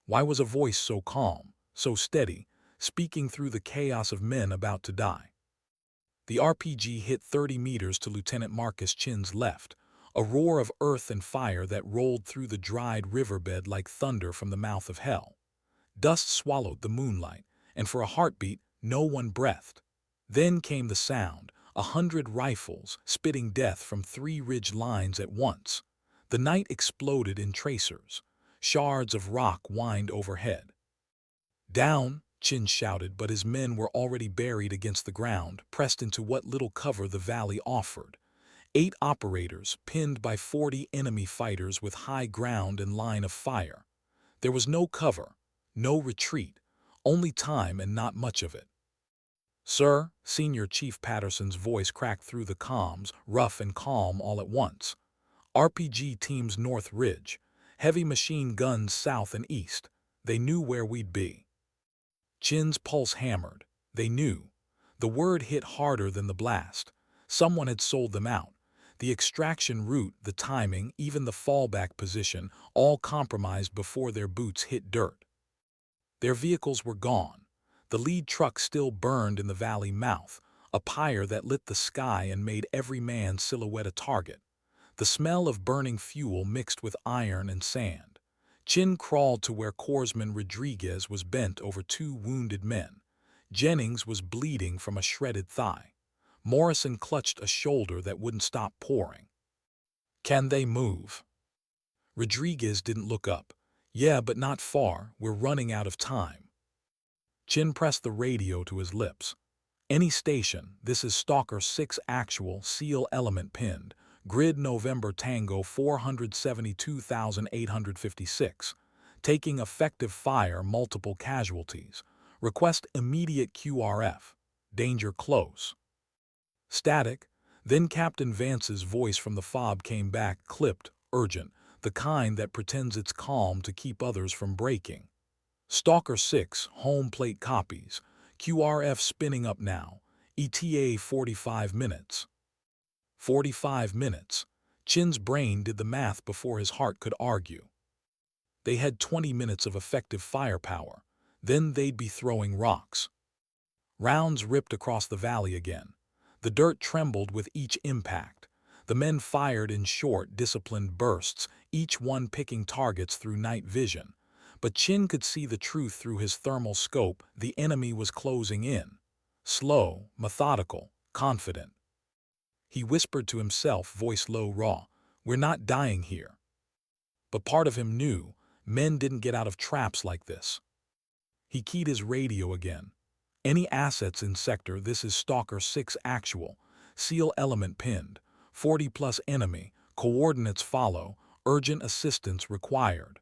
Why was a voice so calm, so steady, speaking through the chaos of men about to die? The RPG hit 30 meters to Lieutenant Marcus Chin's left, a roar of earth and fire that rolled through the dried riverbed like thunder from the mouth of hell. Dust swallowed the moonlight, and for a heartbeat, no one breathed. Then came the sound, 100 rifles spitting death from 3 ridge lines at once. The night exploded in tracers. Shards of rock whined overhead. "Down!" Chin shouted, but his men were already buried against the ground, pressed into what little cover the valley offered. 8 operators, pinned by 40 enemy fighters with high ground and line of fire. There was no cover, no retreat, only time and not much of it. "Sir," Senior Chief Patterson's voice cracked through the comms, rough and calm all at once. "RPG teams North Ridge, heavy machine guns south and east. They knew where we'd be." Chin's pulse hammered. They knew. The word hit harder than the blast. Someone had sold them out. The extraction route, the timing, even the fallback position, all compromised before their boots hit dirt. Their vehicles were gone. The lead truck still burned in the valley mouth, a pyre that lit the sky and made every man's silhouette a target. The smell of burning fuel mixed with iron and sand. Chin crawled to where Corpsman Rodriguez was bent over 2 wounded men. Jennings was bleeding from a shredded thigh. Morrison clutched a shoulder that wouldn't stop pouring. "Can they move?" Rodriguez didn't look up. "Yeah, but not far. We're running out of time." Chin pressed the radio to his lips. "Any station, this is Stalker 6 actual, SEAL element pinned. Grid November Tango 472,856. Taking effective fire, multiple casualties. Request immediate QRF. Danger close." Static. Then Captain Vance's voice from the fob came back, clipped, urgent, the kind that pretends it's calm to keep others from breaking. "Stalker 6, home plate copies. QRF spinning up now. ETA 45 minutes. 45 minutes. Chin's brain did the math before his heart could argue. They had 20 minutes of effective firepower. Then they'd be throwing rocks. Rounds ripped across the valley again. The dirt trembled with each impact. The men fired in short, disciplined bursts, each one picking targets through night vision. But Chin could see the truth through his thermal scope. The enemy was closing in. Slow, methodical, confident. He whispered to himself, voice low, raw, "We're not dying here." But part of him knew men didn't get out of traps like this. He keyed his radio again. "Any assets in sector, this is Stalker 6 actual. SEAL element pinned. 40+ enemy. Coordinates follow. Urgent assistance required."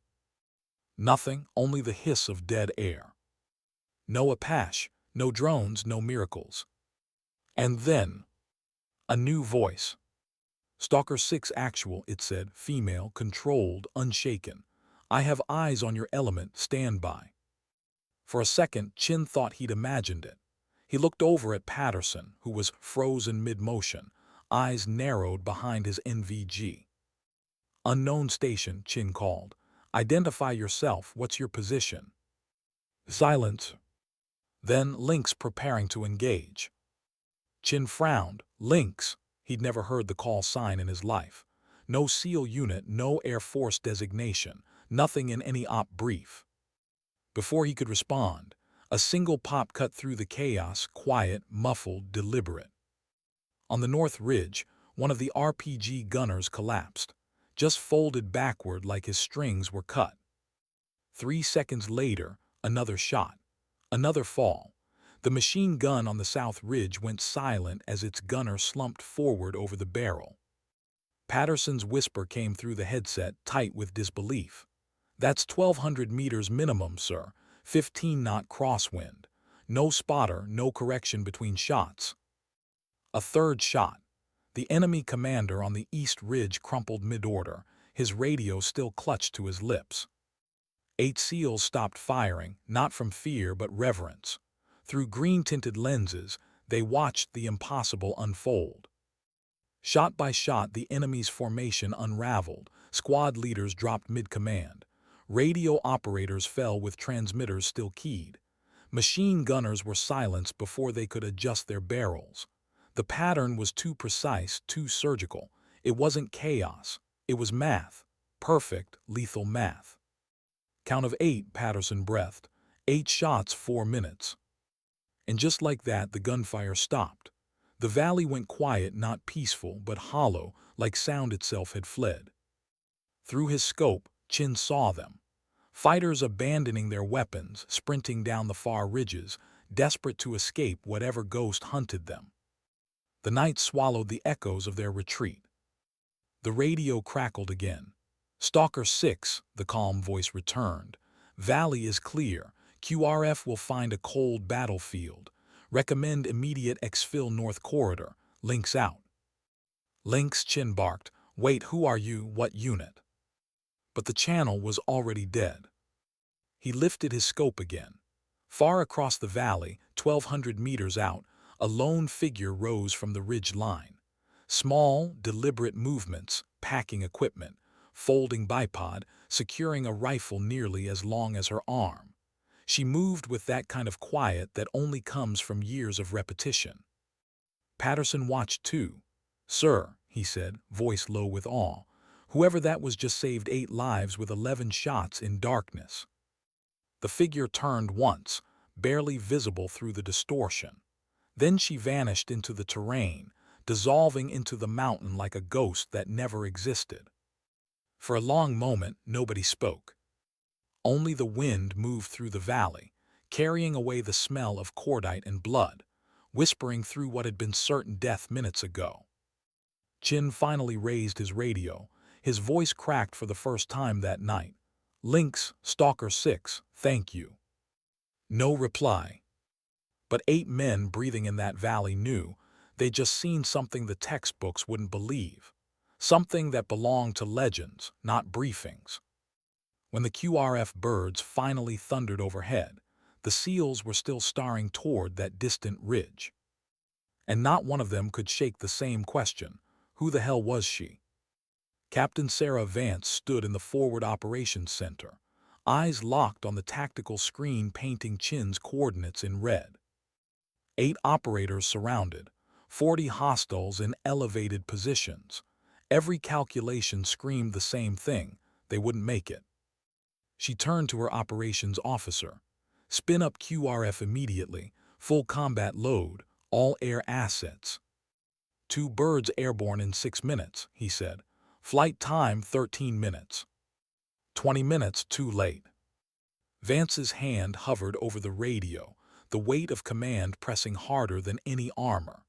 Nothing, only the hiss of dead air. No Apache, no drones, no miracles. And then, a new voice. "Stalker 6 actual," it said, female, controlled, unshaken. "I have eyes on your element, stand by." For a second, Chin thought he'd imagined it. He looked over at Patterson, who was frozen mid-motion, eyes narrowed behind his NVG. "Unknown station," Chin called. "Identify yourself, what's your position?" Silence. Then Lynx preparing to engage. Chin frowned. Lynx. He'd never heard the call sign in his life. No SEAL unit, no Air Force designation, nothing in any op brief. Before he could respond, a single pop cut through the chaos, quiet, muffled, deliberate. On the North Ridge, one of the RPG gunners collapsed, just folded backward like his strings were cut. 3 seconds later, another shot, another fall. The machine gun on the South Ridge went silent as its gunner slumped forward over the barrel. Patterson's whisper came through the headset, tight with disbelief. "That's 1,200 meters minimum, sir. 15-knot crosswind. No spotter, no correction between shots." A third shot. The enemy commander on the East Ridge crumpled mid-order, his radio still clutched to his lips. 8 SEALs stopped firing, not from fear but reverence. Through green-tinted lenses, they watched the impossible unfold. Shot by shot, the enemy's formation unraveled. Squad leaders dropped mid-command. Radio operators fell with transmitters still keyed. Machine gunners were silenced before they could adjust their barrels. The pattern was too precise, too surgical. It wasn't chaos. It was math. Perfect, lethal math. Count of 8, Patterson breathed. 8 shots, 4 minutes. And just like that, the gunfire stopped. The valley went quiet, not peaceful, but hollow, like sound itself had fled. Through his scope, Chin saw them. Fighters abandoning their weapons, sprinting down the far ridges, desperate to escape whatever ghost hunted them. The night swallowed the echoes of their retreat. The radio crackled again. "Stalker 6, the calm voice returned. "Valley is clear. QRF will find a cold battlefield. Recommend immediate exfil North Corridor. Links out." "Links," Chin barked. "Wait, who are you? What unit?" But the channel was already dead. He lifted his scope again. Far across the valley, 1,200 meters out, a lone figure rose from the ridge line. Small, deliberate movements, packing equipment, folding bipod, securing a rifle nearly as long as her arm. She moved with that kind of quiet that only comes from years of repetition. Patterson watched too. "Sir," he said, voice low with awe, "whoever that was just saved 8 lives with 11 shots in darkness." The figure turned once, barely visible through the distortion. Then she vanished into the terrain, dissolving into the mountain like a ghost that never existed. For a long moment, nobody spoke. Only the wind moved through the valley, carrying away the smell of cordite and blood, whispering through what had been certain death minutes ago. Chin finally raised his radio. His voice cracked for the first time that night. "Links, Stalker 6, thank you." No reply. But 8 men breathing in that valley knew they'd just seen something the textbooks wouldn't believe. Something that belonged to legends, not briefings. When the QRF birds finally thundered overhead, the seals were still staring toward that distant ridge. And not one of them could shake the same question: who the hell was she? Captain Sarah Vance stood in the Forward Operations Center, eyes locked on the tactical screen painting Chin's coordinates in red. 8 operators surrounded, 40 hostiles in elevated positions. Every calculation screamed the same thing: they wouldn't make it. She turned to her operations officer. "Spin up QRF immediately, full combat load, all air assets." 2 birds airborne in 6 minutes, he said. "Flight time 13 minutes. 20 minutes too late." Vance's hand hovered over the radio, the weight of command pressing harder than any armor.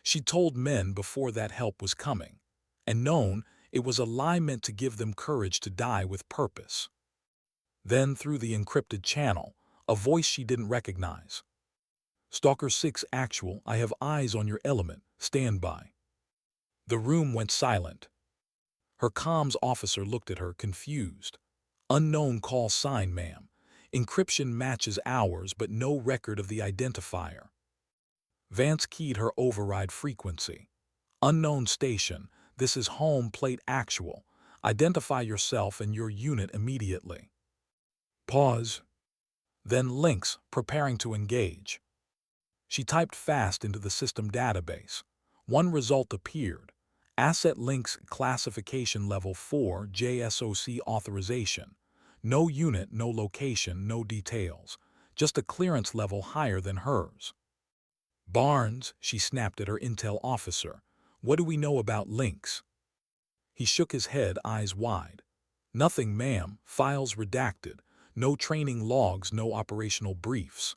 She told men before that help was coming, and known it was a lie meant to give them courage to die with purpose. Then, through the encrypted channel, a voice she didn't recognize. "Stalker 6 actual, I have eyes on your element. Stand by." The room went silent. Her comms officer looked at her, confused. "Unknown call sign, ma'am. Encryption matches ours, but no record of the identifier." Vance keyed her override frequency. "Unknown station. This is home plate actual. Identify yourself and your unit immediately." Pause. Then links, preparing to engage. She typed fast into the system database. One result appeared. Asset links classification level 4 JSOC authorization. No unit, no location, no details. Just a clearance level higher than hers. "Barnes," she snapped at her intel officer, "what do we know about links?" He shook his head, eyes wide. "Nothing, ma'am. Files redacted. No training logs, no operational briefs."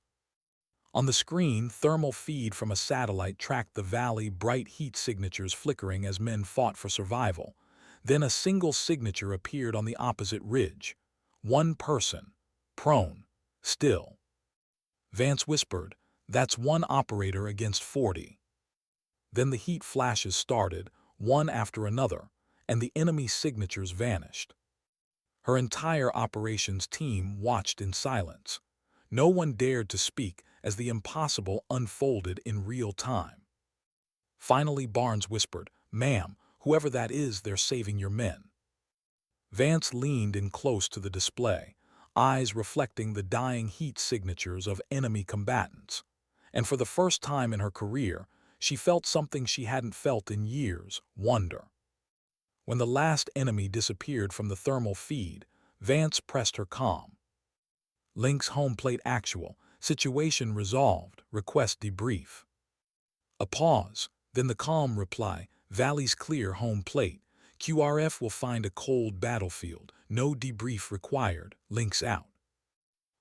On the screen, thermal feed from a satellite tracked the valley, bright heat signatures flickering as men fought for survival. Then a single signature appeared on the opposite ridge. One person, prone, still. Vance whispered, "That's one operator against 40. Then the heat flashes started, one after another, and the enemy signatures vanished. Her entire operations team watched in silence. No one dared to speak as the impossible unfolded in real time. Finally, Barnes whispered, "Ma'am, whoever that is, they're saving your men." Vance leaned in close to the display. eyes reflecting the dying heat signatures of enemy combatants. And for the first time in her career, she felt something she hadn't felt in years: wonder. When the last enemy disappeared from the thermal feed, Vance pressed her calm. Links home plate actual, situation resolved, request debrief. A pause, then the calm reply, Valley's clear, home plate. QRF will find a cold battlefield, no debrief required, links out.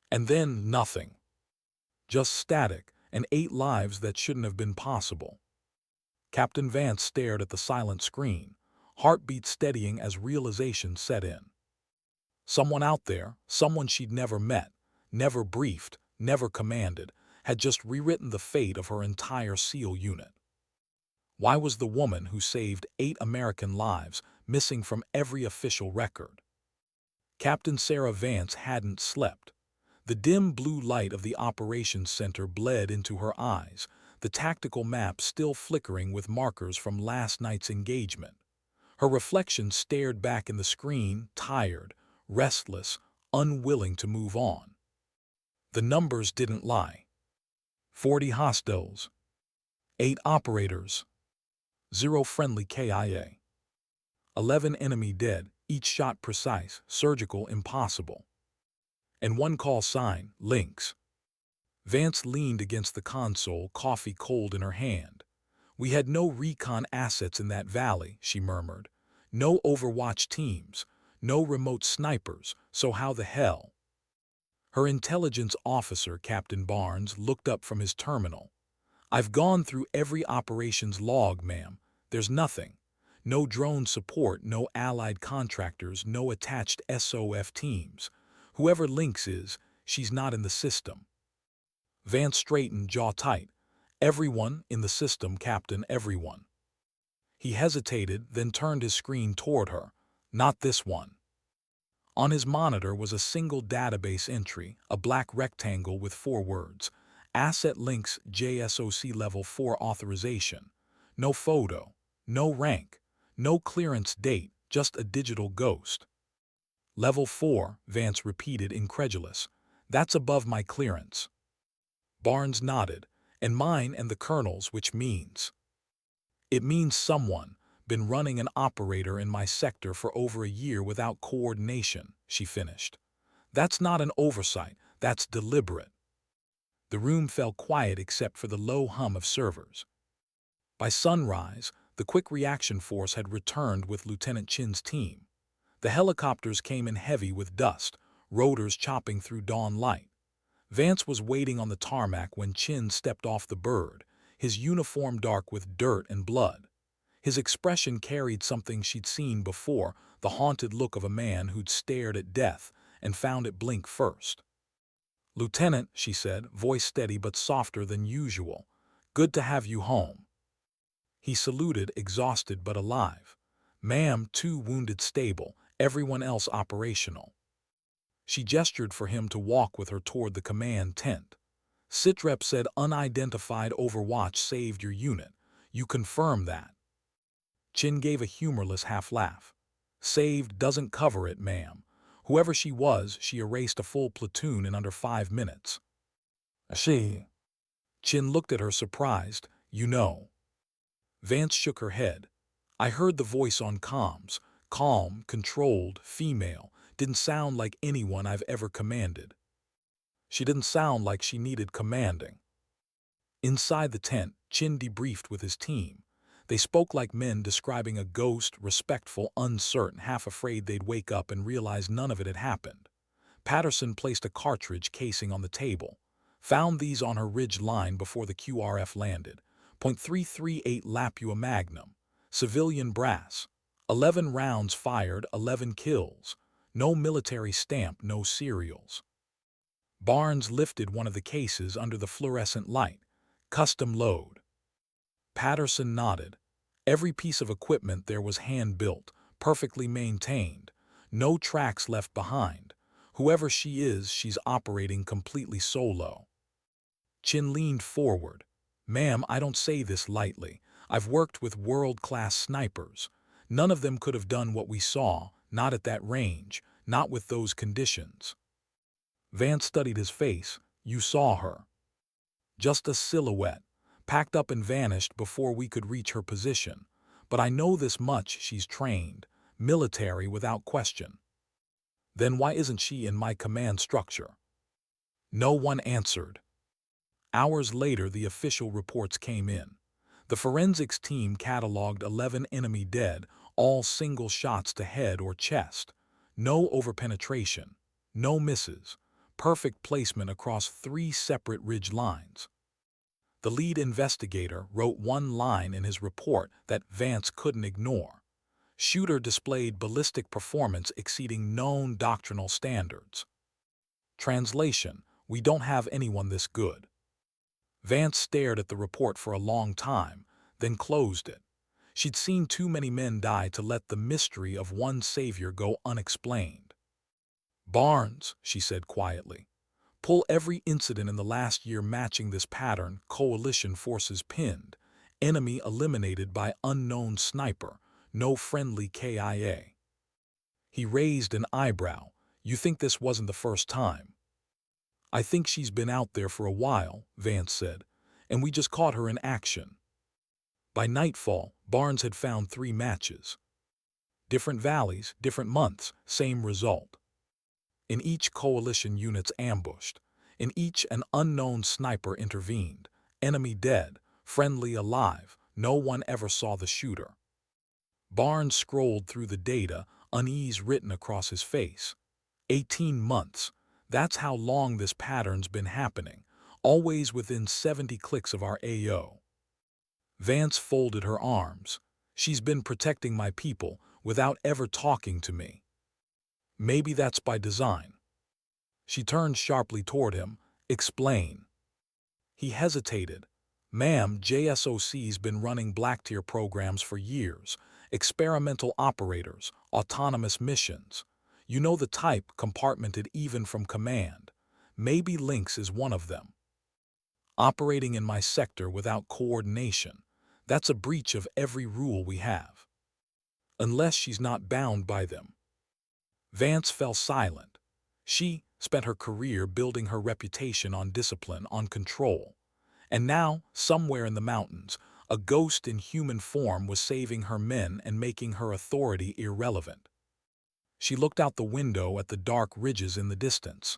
And then nothing. Just static, and 8 lives that shouldn't have been possible. Captain Vance stared at the silent screen, heartbeat steadying as realization set in. Someone out there, someone she'd never met, never briefed, never commanded, had just rewritten the fate of her entire SEAL unit. Why was the woman who saved 8 American lives missing from every official record? Captain Sarah Vance hadn't slept. The dim blue light of the operations center bled into her eyes, the tactical map still flickering with markers from last night's engagement. Her reflection stared back in the screen, tired, restless, unwilling to move on. The numbers didn't lie. 40 hostiles, 8 operators, 0 friendly KIA. 11 enemy dead, each shot precise, surgical, impossible. And 1 call sign, links. Vance leaned against the console, coffee cold in her hand. We had no recon assets in that valley, she murmured. No Overwatch teams, no remote snipers, so how the hell? Her intelligence officer, Captain Barnes, looked up from his terminal. I've gone through every operations log, ma'am. There's nothing. No drone support, no allied contractors, no attached SOF teams. Whoever Lynx is, she's not in the system. Vance straightened, jaw tight. Everyone in the system, Captain, everyone. He hesitated, then turned his screen toward her. Not this one. On his monitor was a single database entry, a black rectangle with 4 words. Asset Links JSOC Level 4 Authorization. No photo, no rank, no clearance date, just a digital ghost. Level 4, Vance repeated, incredulous. That's above my clearance. Barnes nodded. And mine and the colonel's, which means. It means someone been running an operator in my sector for over a year without coordination, she finished. That's not an oversight, that's deliberate. The room fell quiet except for the low hum of servers. By sunrise, the Quick Reaction Force had returned with Lieutenant Chin's team. The helicopters came in heavy with dust, rotors chopping through dawn light. Vance was waiting on the tarmac when Chin stepped off the bird, his uniform dark with dirt and blood. His expression carried something she'd seen before, the haunted look of a man who'd stared at death and found it blink first. Lieutenant, she said, voice steady but softer than usual. Good to have you home. He saluted, exhausted but alive. Ma'am, 2 wounded stable, everyone else operational. She gestured for him to walk with her toward the command tent. Sitrep said unidentified Overwatch saved your unit. You confirm that? Chin gave a humorless half-laugh. Saved doesn't cover it, ma'am. Whoever she was, she erased a full platoon in under 5 minutes. She. Chin looked at her surprised. You know. Vance shook her head. I heard the voice on comms. Calm, controlled, female. Didn't sound like anyone I've ever commanded. She didn't sound like she needed commanding. Inside the tent, Chin debriefed with his team. They spoke like men describing a ghost, respectful, uncertain, half afraid they'd wake up and realize none of it had happened. Patterson placed a cartridge casing on the table. Found these on her ridge line before the QRF landed. .338 Lapua Magnum. Civilian brass. 11 rounds fired, 11 kills. No military stamp, no serials. Barnes lifted one of the cases under the fluorescent light. Custom load. Patterson nodded. Every piece of equipment there was hand-built, perfectly maintained. No tracks left behind. Whoever she is, she's operating completely solo. Chin leaned forward. Ma'am, I don't say this lightly. I've worked with world-class snipers. None of them could have done what we saw, not at that range, not with those conditions. Vance studied his face. You saw her. Just a silhouette, packed up and vanished before we could reach her position. But I know this much: she's trained, military without question. Then why isn't she in my command structure? No one answered. Hours later, the official reports came in. The forensics team cataloged 11 enemy dead, all single shots to head or chest. No overpenetration, no misses, perfect placement across 3 separate ridge lines. The lead investigator wrote one line in his report that Vance couldn't ignore. Shooter displayed ballistic performance exceeding known doctrinal standards. Translation: we don't have anyone this good. Vance stared at the report for a long time, then closed it. She'd seen too many men die to let the mystery of one savior go unexplained. Barnes, she said quietly, pull every incident in the last year matching this pattern: coalition forces pinned, enemy eliminated by unknown sniper, no friendly KIA. He raised an eyebrow. You think this wasn't the first time? I think she's been out there for a while, Vance said, and we just caught her in action. By nightfall, Barnes had found 3 matches. Different valleys, different months, same result. In each, coalition units ambushed. In each, an unknown sniper intervened. Enemy dead, friendly alive, no one ever saw the shooter. Barnes scrolled through the data, unease written across his face. 18 months. That's how long this pattern's been happening, always within 70 clicks of our AO. Vance folded her arms. She's been protecting my people without ever talking to me. Maybe that's by design. She turned sharply toward him. Explain. He hesitated. Ma'am, JSOC's been running black-tier programs for years. Experimental operators, autonomous missions. You know the type, compartmented even from command. Maybe Lynx is one of them. Operating in my sector without coordination. That's a breach of every rule we have. Unless she's not bound by them. Vance fell silent. She spent her career building her reputation on discipline, on control. And now, somewhere in the mountains, a ghost in human form was saving her men and making her authority irrelevant. She looked out the window at the dark ridges in the distance.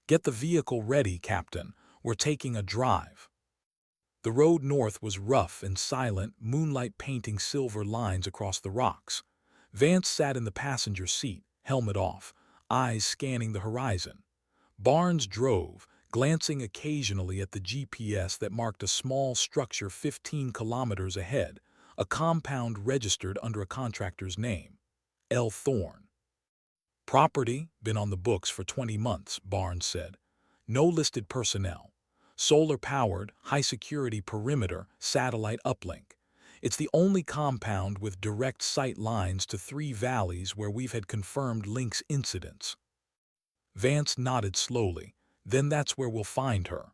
Get the vehicle ready, Captain. We're taking a drive. The road north was rough and silent, moonlight painting silver lines across the rocks. Vance sat in the passenger seat, helmet off, eyes scanning the horizon. Barnes drove, glancing occasionally at the GPS that marked a small structure 15 kilometers ahead, a compound registered under a contractor's name, L. Thorne. Property, been on the books for 20 months, Barnes said. No listed personnel. Solar-powered, high-security perimeter, satellite uplink. It's the only compound with direct sight lines to 3 valleys where we've had confirmed Lynx incidents. Vance nodded slowly. Then that's where we'll find her.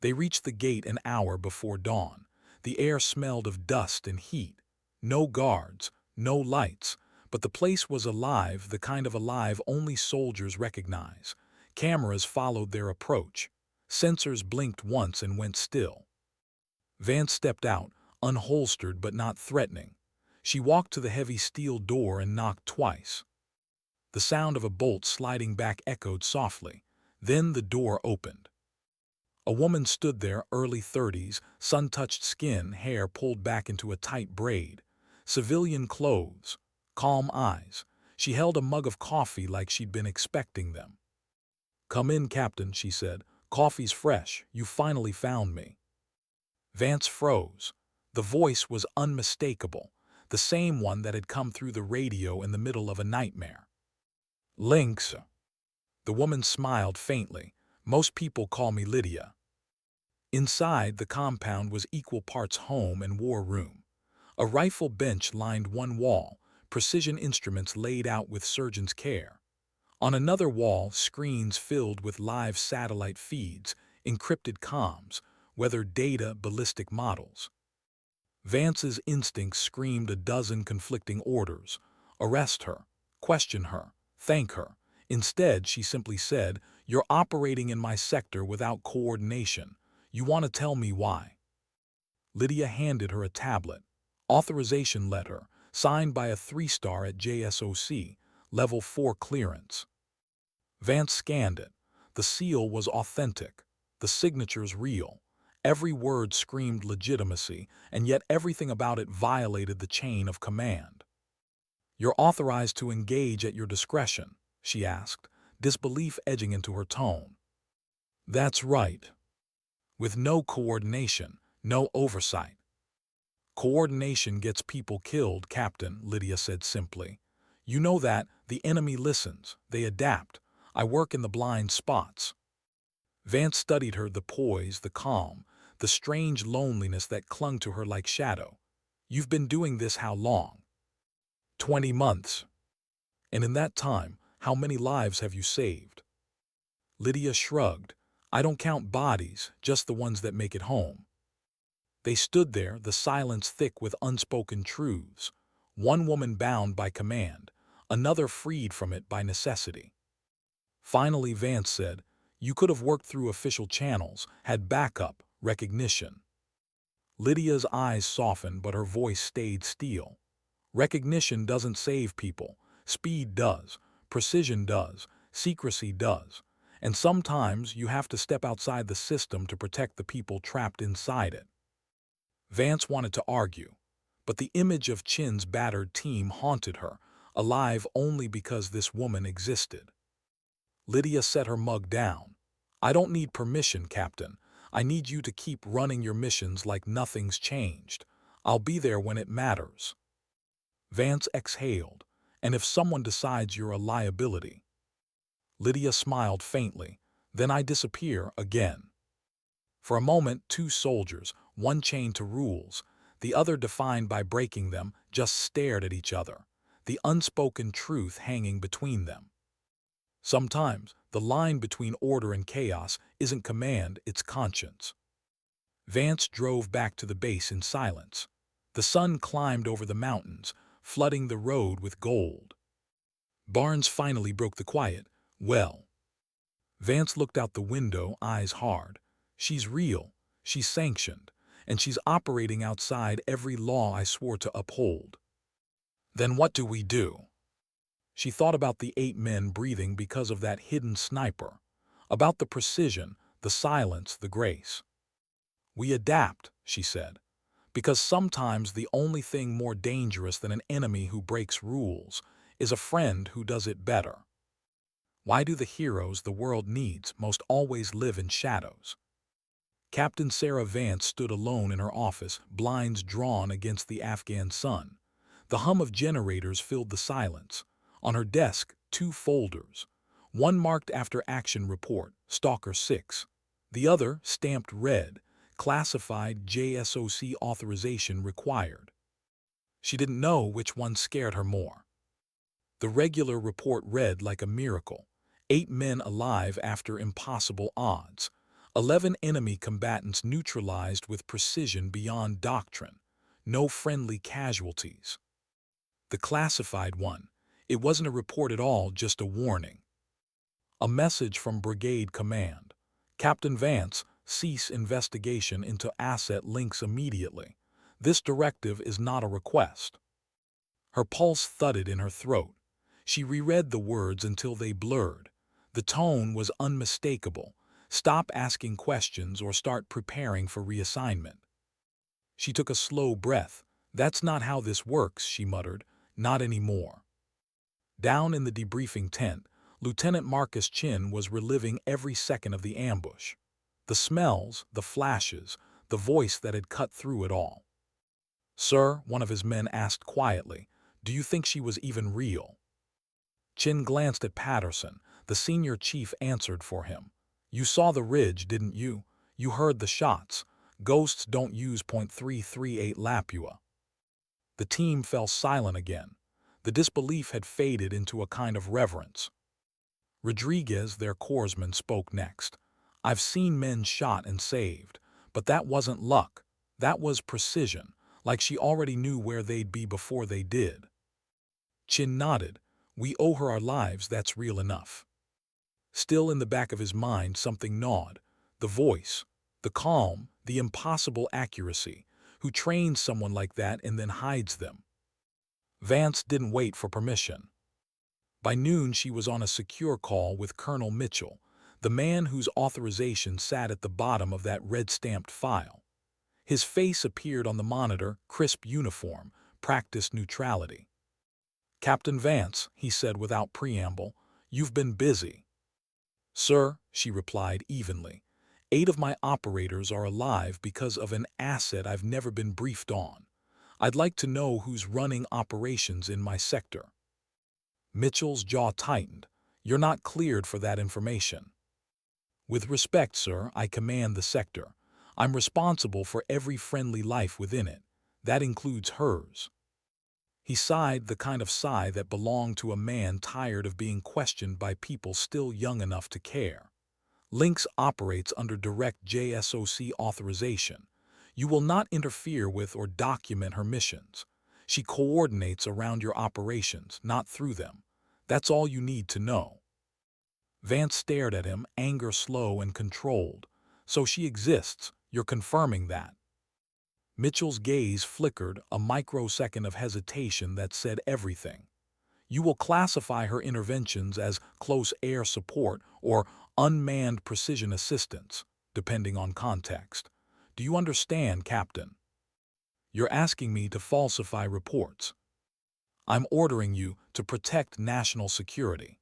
They reached the gate an hour before dawn. The air smelled of dust and heat. No guards, no lights, but the place was alive, the kind of alive only soldiers recognize. Cameras followed their approach. Sensors blinked once and went still. Vance stepped out, unholstered but not threatening. She walked to the heavy steel door and knocked twice. The sound of a bolt sliding back echoed softly. Then the door opened. A woman stood there, early 30s, sun-touched skin, hair pulled back into a tight braid. Civilian clothes, calm eyes. She held a mug of coffee like she'd been expecting them. Come in, Captain, she said. Coffee's fresh. You finally found me. Vance froze. The voice was unmistakable, the same one that had come through the radio in the middle of a nightmare. Lynx. The woman smiled faintly. Most people call me Lydia. Inside, the compound was equal parts home and war room. A rifle bench lined one wall, precision instruments laid out with surgeon's care. On another wall, screens filled with live satellite feeds, encrypted comms, weather data, ballistic models. Vance's instincts screamed a dozen conflicting orders. Arrest her, question her, thank her. Instead, she simply said, You're operating in my sector without coordination. You want to tell me why?" Lydia handed her a tablet. Authorization letter, signed by a 3-star at JSOC, level 4 clearance. Vance scanned it. The seal was authentic. The signatures real. Every word screamed legitimacy, and yet everything about it violated the chain of command. "You're authorized to engage at your discretion," she asked, disbelief edging into her tone. "That's right. With no coordination, no oversight." "Coordination gets people killed, Captain," Lydia said simply. "You know that. The enemy listens. They adapt. I work in the blind spots." Vance studied her, the poise, the calm, the strange loneliness that clung to her like shadow. "You've been doing this how long?" 20 months. "And in that time, how many lives have you saved?" Lydia shrugged. "I don't count bodies, just the ones that make it home." They stood there, the silence thick with unspoken truths. One woman bound by command, another freed from it by necessity. Finally, Vance said, "You could have worked through official channels, had backup, recognition." Lydia's eyes softened, but her voice stayed steel. "Recognition doesn't save people. Speed does. Precision does. Secrecy does. And sometimes you have to step outside the system to protect the people trapped inside it." Vance wanted to argue, but the image of Chin's battered team haunted her, alive only because this woman existed. Lydia set her mug down. "I don't need permission, Captain. I need you to keep running your missions like nothing's changed. I'll be there when it matters." Vance exhaled. "And if someone decides you're a liability?" Lydia smiled faintly. "Then I disappear again." For a moment, two soldiers, one chained to rules, the other defined by breaking them, just stared at each other, the unspoken truth hanging between them. Sometimes, the line between order and chaos isn't command, it's conscience. Vance drove back to the base in silence. The sun climbed over the mountains, flooding the road with gold. Barnes finally broke the quiet. "Well." Vance looked out the window, eyes hard. "She's real, she's sanctioned, and she's operating outside every law I swore to uphold." "Then what do we do?" She thought about the 8 men breathing because of that hidden sniper, about the precision, the silence, the grace. "We adapt," she said, "because sometimes the only thing more dangerous than an enemy who breaks rules is a friend who does it better." Why do the heroes the world needs most always live in shadows? Captain Sarah Vance stood alone in her office, blinds drawn against the Afghan sun. The hum of generators filled the silence. On her desk, 2 folders. One marked after action report, Stalker 6. The other, stamped red, classified JSOC authorization required. She didn't know which one scared her more. The regular report read like a miracle. 8 men alive after impossible odds. 11 enemy combatants neutralized with precision beyond doctrine. No friendly casualties. The classified one. It wasn't a report at all, just a warning. A message from Brigade Command. "Captain Vance, cease investigation into asset links immediately. This directive is not a request." Her pulse thudded in her throat. She reread the words until they blurred. The tone was unmistakable. "Stop asking questions or start preparing for reassignment." She took a slow breath. "That's not how this works," she muttered. "Not anymore." Down in the debriefing tent, Lieutenant Marcus Chin was reliving every second of the ambush. The smells, the flashes, the voice that had cut through it all. "Sir," one of his men asked quietly, "do you think she was even real?" Chin glanced at Patterson. The senior chief answered for him. "You saw the ridge, didn't you? You heard the shots. Ghosts don't use .338 Lapua." The team fell silent again. The disbelief had faded into a kind of reverence. Rodriguez, their corpsman, spoke next. "I've seen men shot and saved, but that wasn't luck. That was precision, like she already knew where they'd be before they did." Chin nodded. "We owe her our lives, that's real enough." Still in the back of his mind, something gnawed. The voice, the calm, the impossible accuracy. Who trains someone like that and then hides them? Vance didn't wait for permission. By noon, she was on a secure call with Colonel Mitchell, the man whose authorization sat at the bottom of that red-stamped file. His face appeared on the monitor, crisp uniform, practiced neutrality. "Captain Vance," he said without preamble, "you've been busy." "Sir," she replied evenly, "8 of my operators are alive because of an asset I've never been briefed on. I'd like to know who's running operations in my sector." Mitchell's jaw tightened. "You're not cleared for that information." "With respect, sir, I command the sector. I'm responsible for every friendly life within it. That includes hers." He sighed, the kind of sigh that belonged to a man tired of being questioned by people still young enough to care. "Lynx operates under direct JSOC authorization. You will not interfere with or document her missions. She coordinates around your operations, not through them. That's all you need to know." Vance stared at him, anger slow and controlled. "So she exists. You're confirming that?" Mitchell's gaze flickered, a microsecond of hesitation that said everything. "You will classify her interventions as close air support or unmanned precision assistance, depending on context. Do you understand, Captain? You're asking me to falsify reports. I'm ordering you to protect national security."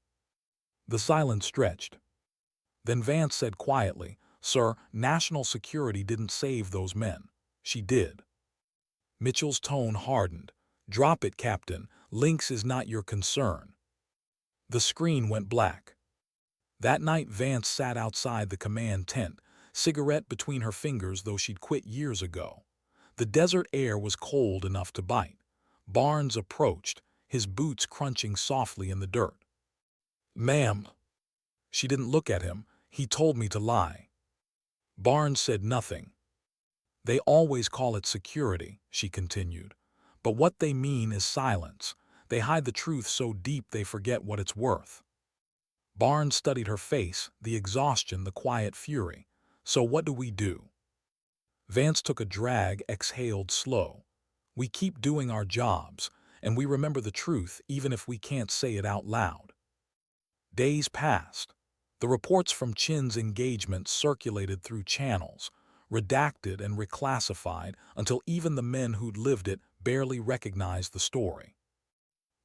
The silence stretched. Then Vance said quietly, "Sir, national security didn't save those men. She did." Mitchell's tone hardened. "Drop it, Captain. Lynx is not your concern." The screen went black. That night Vance sat outside the command tent, cigarette between her fingers, though she'd quit years ago. The desert air was cold enough to bite. Barnes approached, his boots crunching softly in the dirt. "Ma'am." She didn't look at him. "He told me to lie." Barnes said nothing. "They always call it security," she continued. "But what they mean is silence. They hide the truth so deep they forget what it's worth." Barnes studied her face, the exhaustion, the quiet fury. "So what do we do?" Vance took a drag, exhaled slow. "We keep doing our jobs, and we remember the truth even if we can't say it out loud." Days passed. The reports from Chin's engagement circulated through channels, redacted and reclassified until even the men who'd lived it barely recognized the story.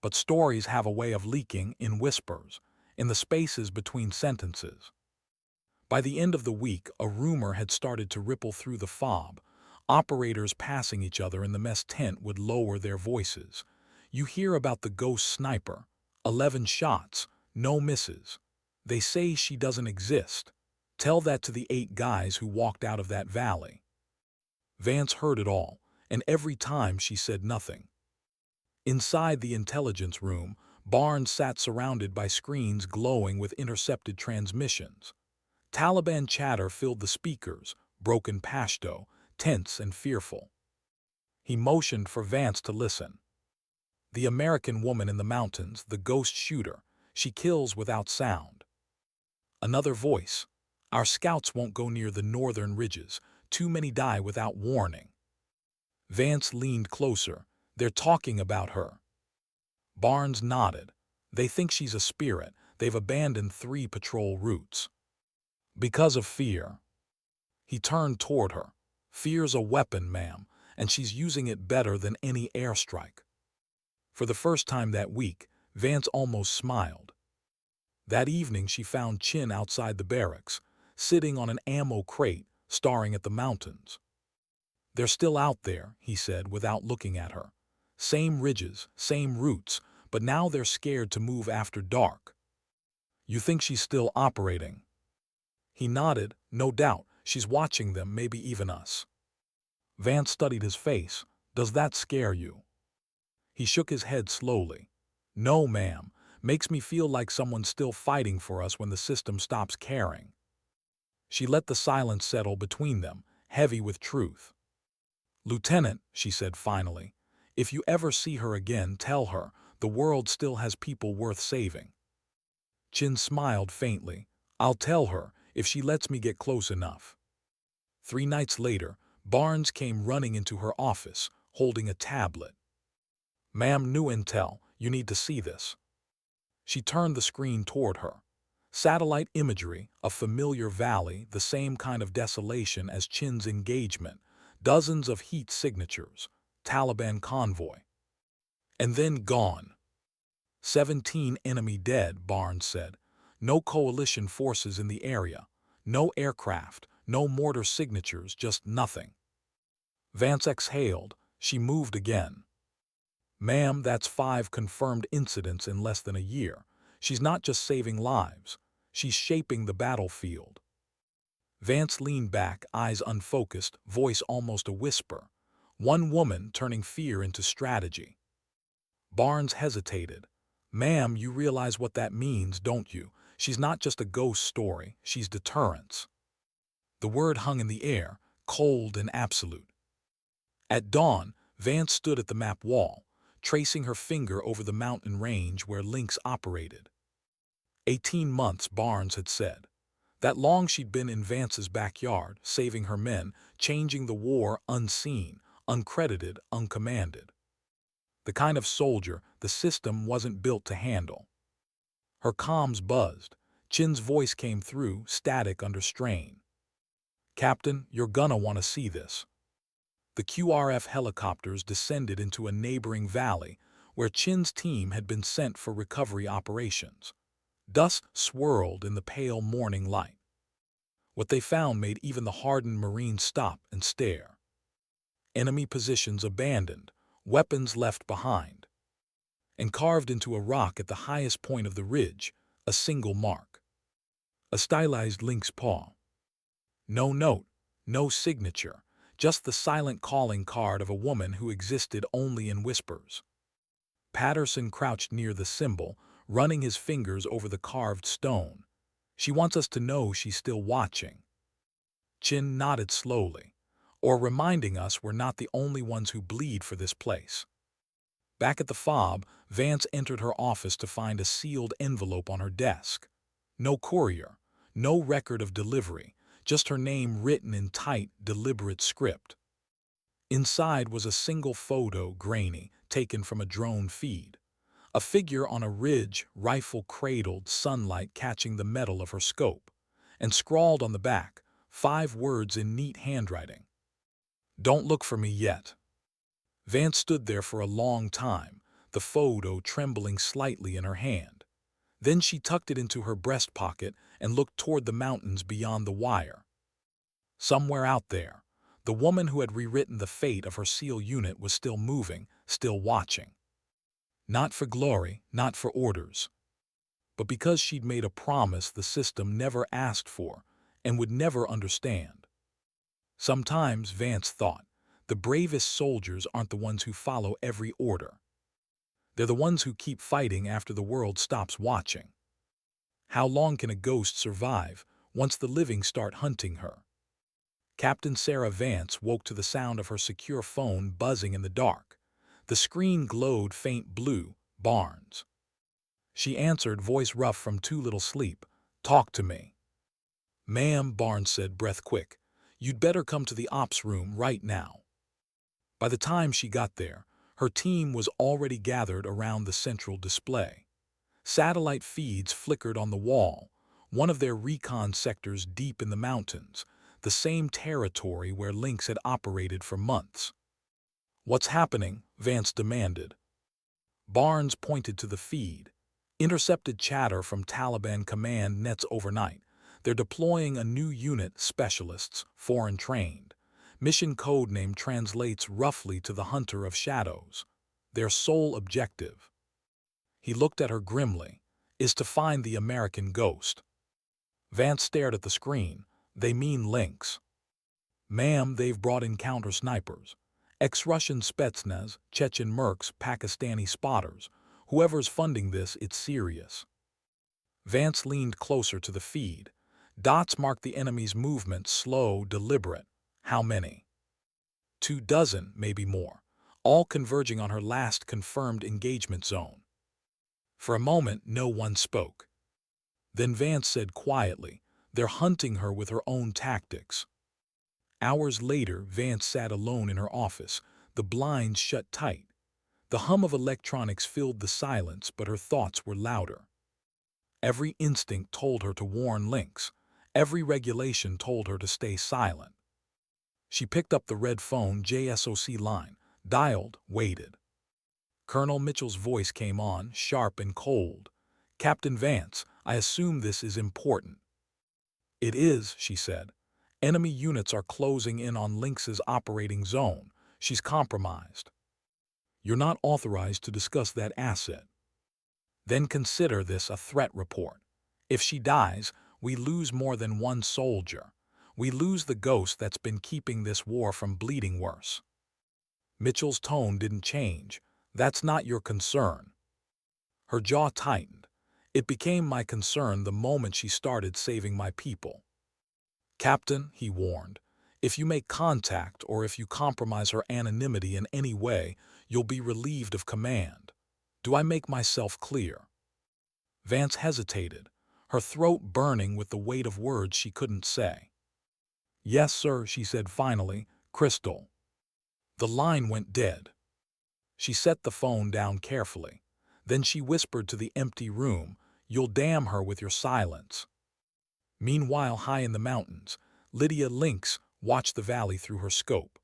But stories have a way of leaking in whispers, in the spaces between sentences. By the end of the week, a rumor had started to ripple through the FOB. Operators passing each other in the mess tent would lower their voices. "You hear about the ghost sniper. 11 shots, no misses. They say she doesn't exist. Tell that to the 8 guys who walked out of that valley." Vance heard it all, and every time she said nothing. Inside the intelligence room, Barnes sat surrounded by screens glowing with intercepted transmissions. Taliban chatter filled the speakers, broken Pashto, tense and fearful. He motioned for Vance to listen. "The American woman in the mountains, the ghost shooter, she kills without sound." Another voice. "Our scouts won't go near the northern ridges. Too many die without warning." Vance leaned closer. "They're talking about her." Barnes nodded. "They think she's a spirit. They've abandoned 3 patrol routes." "Because of fear." He turned toward her. "Fear's a weapon, ma'am, and she's using it better than any airstrike." For the first time that week, Vance almost smiled. That evening she found Chin outside the barracks, sitting on an ammo crate, staring at the mountains. "They're still out there," he said without looking at her. "Same ridges, same routes, but now they're scared to move after dark." "You think she's still operating?" He nodded. "No doubt. She's watching them, maybe even us." Vance studied his face. "Does that scare you?" He shook his head slowly. "No, ma'am. Makes me feel like someone's still fighting for us when the system stops caring." She let the silence settle between them, heavy with truth. "Lieutenant," she said finally, "if you ever see her again, tell her the world still has people worth saving." Chin smiled faintly. I'll tell her if she lets me get close enough. 3 nights later, Barnes came running into her office, holding a tablet. "Ma'am, new intel. You need to see this." She turned the screen toward her. Satellite imagery, a familiar valley, the same kind of desolation as Chin's engagement, dozens of heat signatures, Taliban convoy. And then gone. 17 enemy dead, Barnes said. No coalition forces in the area. No aircraft, no mortar signatures, just nothing. Vance exhaled. She moved again. "Ma'am, that's 5 confirmed incidents in less than a year. She's not just saving lives. She's shaping the battlefield." Vance leaned back, eyes unfocused, voice almost a whisper. One woman turning fear into strategy. Barnes hesitated. "Ma'am, you realize what that means, don't you? She's not just a ghost story, she's deterrence." The word hung in the air, cold and absolute. At dawn, Vance stood at the map wall, tracing her finger over the mountain range where Lynx operated. 18 months, Barnes had said. That long she'd been in Vance's backyard, saving her men, changing the war unseen, uncredited, uncommanded. The kind of soldier the system wasn't built to handle. Her comms buzzed. Chin's voice came through, static under strain. "Captain, you're gonna want to see this." The QRF helicopters descended into a neighboring valley where Chin's team had been sent for recovery operations. Dust swirled in the pale morning light. What they found made even the hardened Marines stop and stare. Enemy positions abandoned, weapons left behind. And carved into a rock at the highest point of the ridge, a single mark. A stylized lynx paw. No note, no signature, just the silent calling card of a woman who existed only in whispers. Patterson crouched near the symbol, running his fingers over the carved stone. "She wants us to know she's still watching." Chin nodded slowly, "or reminding us we're not the only ones who bleed for this place." Back at the FOB, Vance entered her office to find a sealed envelope on her desk. No courier, no record of delivery, just her name written in tight, deliberate script. Inside was a single photo, grainy, taken from a drone feed. A figure on a ridge, rifle cradled, sunlight catching the metal of her scope. And scrawled on the back, 5 words in neat handwriting. "Don't look for me yet." Vance stood there for a long time, the photo trembling slightly in her hand. Then she tucked it into her breast pocket and looked toward the mountains beyond the wire. Somewhere out there, the woman who had rewritten the fate of her SEAL unit was still moving, still watching. Not for glory, not for orders, but because she'd made a promise the system never asked for and would never understand. Sometimes, Vance thought, the bravest soldiers aren't the ones who follow every order. They're the ones who keep fighting after the world stops watching. How long can a ghost survive once the living start hunting her? Captain Sarah Vance woke to the sound of her secure phone buzzing in the dark. The screen glowed faint blue, Barnes. She answered, voice rough from too little sleep. "Talk to me." "Ma'am," Barnes said, breath quick, "you'd better come to the ops room right now." By the time she got there, her team was already gathered around the central display. Satellite feeds flickered on the wall, one of their recon sectors deep in the mountains, the same territory where Lynx had operated for months. "What's happening?" Vance demanded. Barnes pointed to the feed. "Intercepted chatter from Taliban command nets overnight. They're deploying a new unit, specialists, foreign trained. Mission code name translates roughly to the Hunter of Shadows. Their sole objective," he looked at her grimly, "is to find the American ghost." Vance stared at the screen. "They mean Lynx." "Ma'am, they've brought in counter snipers. Ex-Russian Spetsnaz, Chechen mercs, Pakistani spotters. Whoever's funding this, it's serious." Vance leaned closer to the feed. Dots marked the enemy's movement, slow, deliberate. "How many?" 24, maybe more, all converging on her last confirmed engagement zone. For a moment, no one spoke. Then Vance said quietly, "They're hunting her with her own tactics." Hours later, Vance sat alone in her office, the blinds shut tight. The hum of electronics filled the silence, but her thoughts were louder. Every instinct told her to warn Lynx. Every regulation told her to stay silent. She picked up the red phone JSOC line, dialed, waited. Colonel Mitchell's voice came on, sharp and cold. "Captain Vance, I assume this is important." "It is," she said. "Enemy units are closing in on Lynx's operating zone. She's compromised. You're not authorized to discuss that asset. Then consider this a threat report. If she dies, we lose more than one soldier. We lose the ghost that's been keeping this war from bleeding worse." Mitchell's tone didn't change. "That's not your concern." Her jaw tightened. "It became my concern the moment she started saving my people." "Captain," he warned, "if you make contact or if you compromise her anonymity in any way, you'll be relieved of command. Do I make myself clear?" Vance hesitated, her throat burning with the weight of words she couldn't say. "Yes, sir," she said finally, "crystal." The line went dead. She set the phone down carefully. Then she whispered to the empty room, "You'll damn her with your silence." Meanwhile, high in the mountains, Lydia Lynx watched the valley through her scope.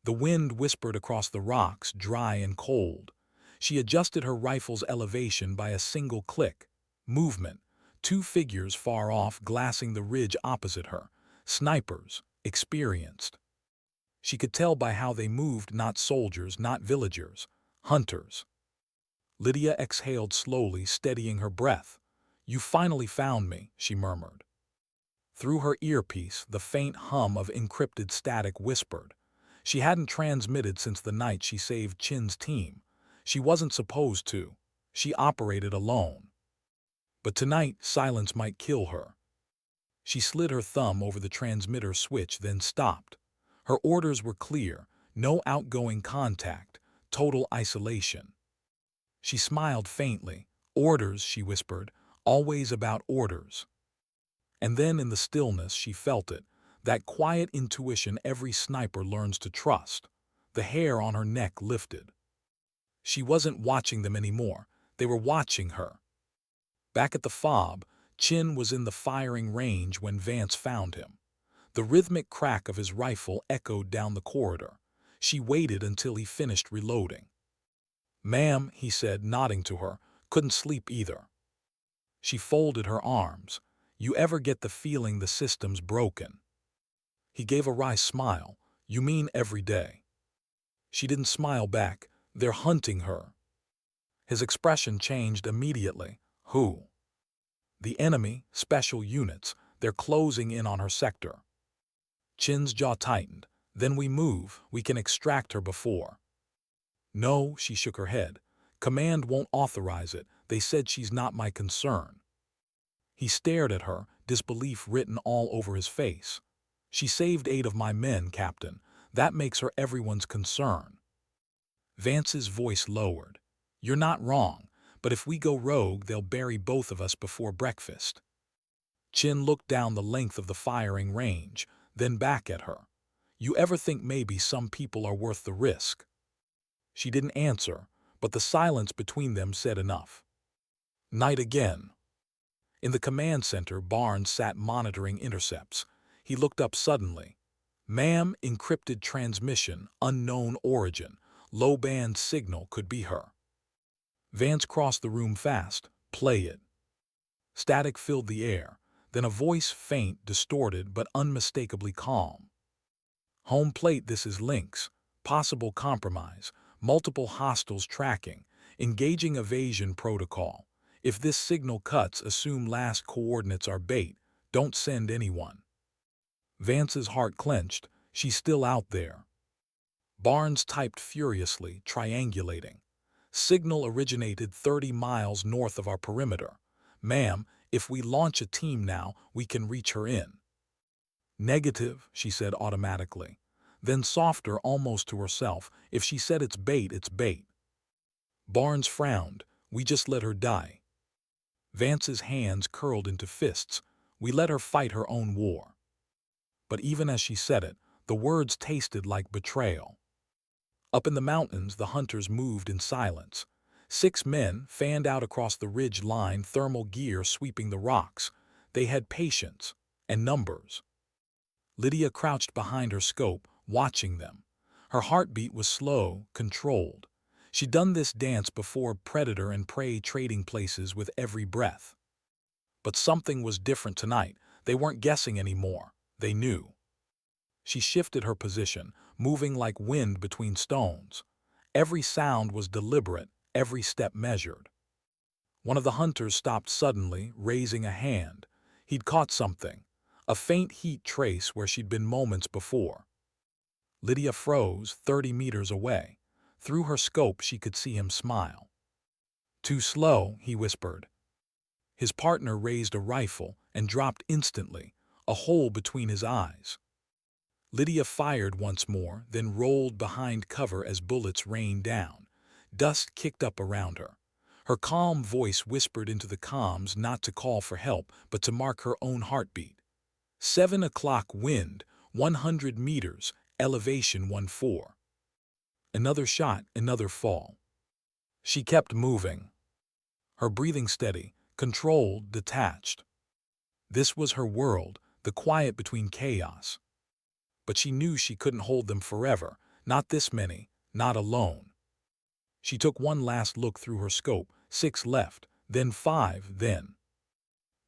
The wind whispered across the rocks, dry and cold. She adjusted her rifle's elevation by a single click. Movement. Two figures far off glassing the ridge opposite her. Snipers, experienced. She could tell by how they moved, not soldiers, not villagers, hunters. Lydia exhaled slowly, steadying her breath. "You finally found me," she murmured. Through her earpiece, the faint hum of encrypted static whispered. She hadn't transmitted since the night she saved Chin's team. She wasn't supposed to. She operated alone. But tonight, silence might kill her. She slid her thumb over the transmitter switch, then stopped. Her orders were clear: no outgoing contact, total isolation. She smiled faintly. "Orders," she whispered, "always about orders." And then in the stillness she felt it, that quiet intuition every sniper learns to trust. The hair on her neck lifted. She wasn't watching them anymore. They were watching her. Back at the fob, Chin was in the firing range when Vance found him. The rhythmic crack of his rifle echoed down the corridor. She waited until he finished reloading. "Ma'am," he said, nodding to her, "couldn't sleep either." She folded her arms. "You ever get the feeling the system's broken?" He gave a wry smile. "You mean every day?" She didn't smile back. "They're hunting her." His expression changed immediately. "Who?" "The enemy, special units. They're closing in on her sector." Chin's jaw tightened. "Then we move. We can extract her before." "No," she shook her head. "Command won't authorize it. They said she's not my concern." He stared at her, disbelief written all over his face. "She saved 8 of my men, Captain. That makes her everyone's concern." Vance's voice lowered. "You're not wrong, but if we go rogue, they'll bury both of us before breakfast." Chin looked down the length of the firing range, then back at her. "You ever think maybe some people are worth the risk?" She didn't answer, but the silence between them said enough. Night again. In the command center, Barnes sat monitoring intercepts. He looked up suddenly. "Ma'am, encrypted transmission, unknown origin. Low-band signal, could be her." Vance crossed the room fast. "Play it." Static filled the air. Then a voice, faint, distorted, but unmistakably calm. "Home plate, this is Lynx. Possible compromise. Multiple hostiles tracking. Engaging evasion protocol. If this signal cuts, assume last coordinates are bait. Don't send anyone." Vance's heart clenched. She's still out there. Barnes typed furiously, triangulating. "Signal originated 30 miles north of our perimeter. Ma'am, if we launch a team now, we can reach her in." "Negative," she said automatically. Then softer, almost to herself, "If she said it's bait, it's bait." Barnes frowned. "We just let her die." Vance's hands curled into fists. We let her fight her own war. But even as she said it, the words tasted like betrayal. Up in the mountains, the hunters moved in silence. 6 men fanned out across the ridge line, thermal gear sweeping the rocks. They had patience and numbers. Lydia crouched behind her scope, watching them. Her heartbeat was slow, controlled. She'd done this dance before, predator and prey trading places with every breath. But something was different tonight. They weren't guessing anymore. They knew. She shifted her position, moving like wind between stones. Every sound was deliberate, every step measured. One of the hunters stopped suddenly, raising a hand. He'd caught something, a faint heat trace where she'd been moments before. Lydia froze 30 meters away. Through her scope she could see him smile. "Too slow," he whispered. His partner raised a rifle and dropped instantly, a hole between his eyes. Lydia fired once more, then rolled behind cover as bullets rained down. Dust kicked up around her. Her calm voice whispered into the comms not to call for help, but to mark her own heartbeat. 7 o'clock wind, 100 meters, elevation 14. Another shot, another fall. She kept moving. Her breathing steady, controlled, detached. This was her world, the quiet between chaos. But she knew she couldn't hold them forever, not this many, not alone. She took one last look through her scope, 6 left, then 5, then.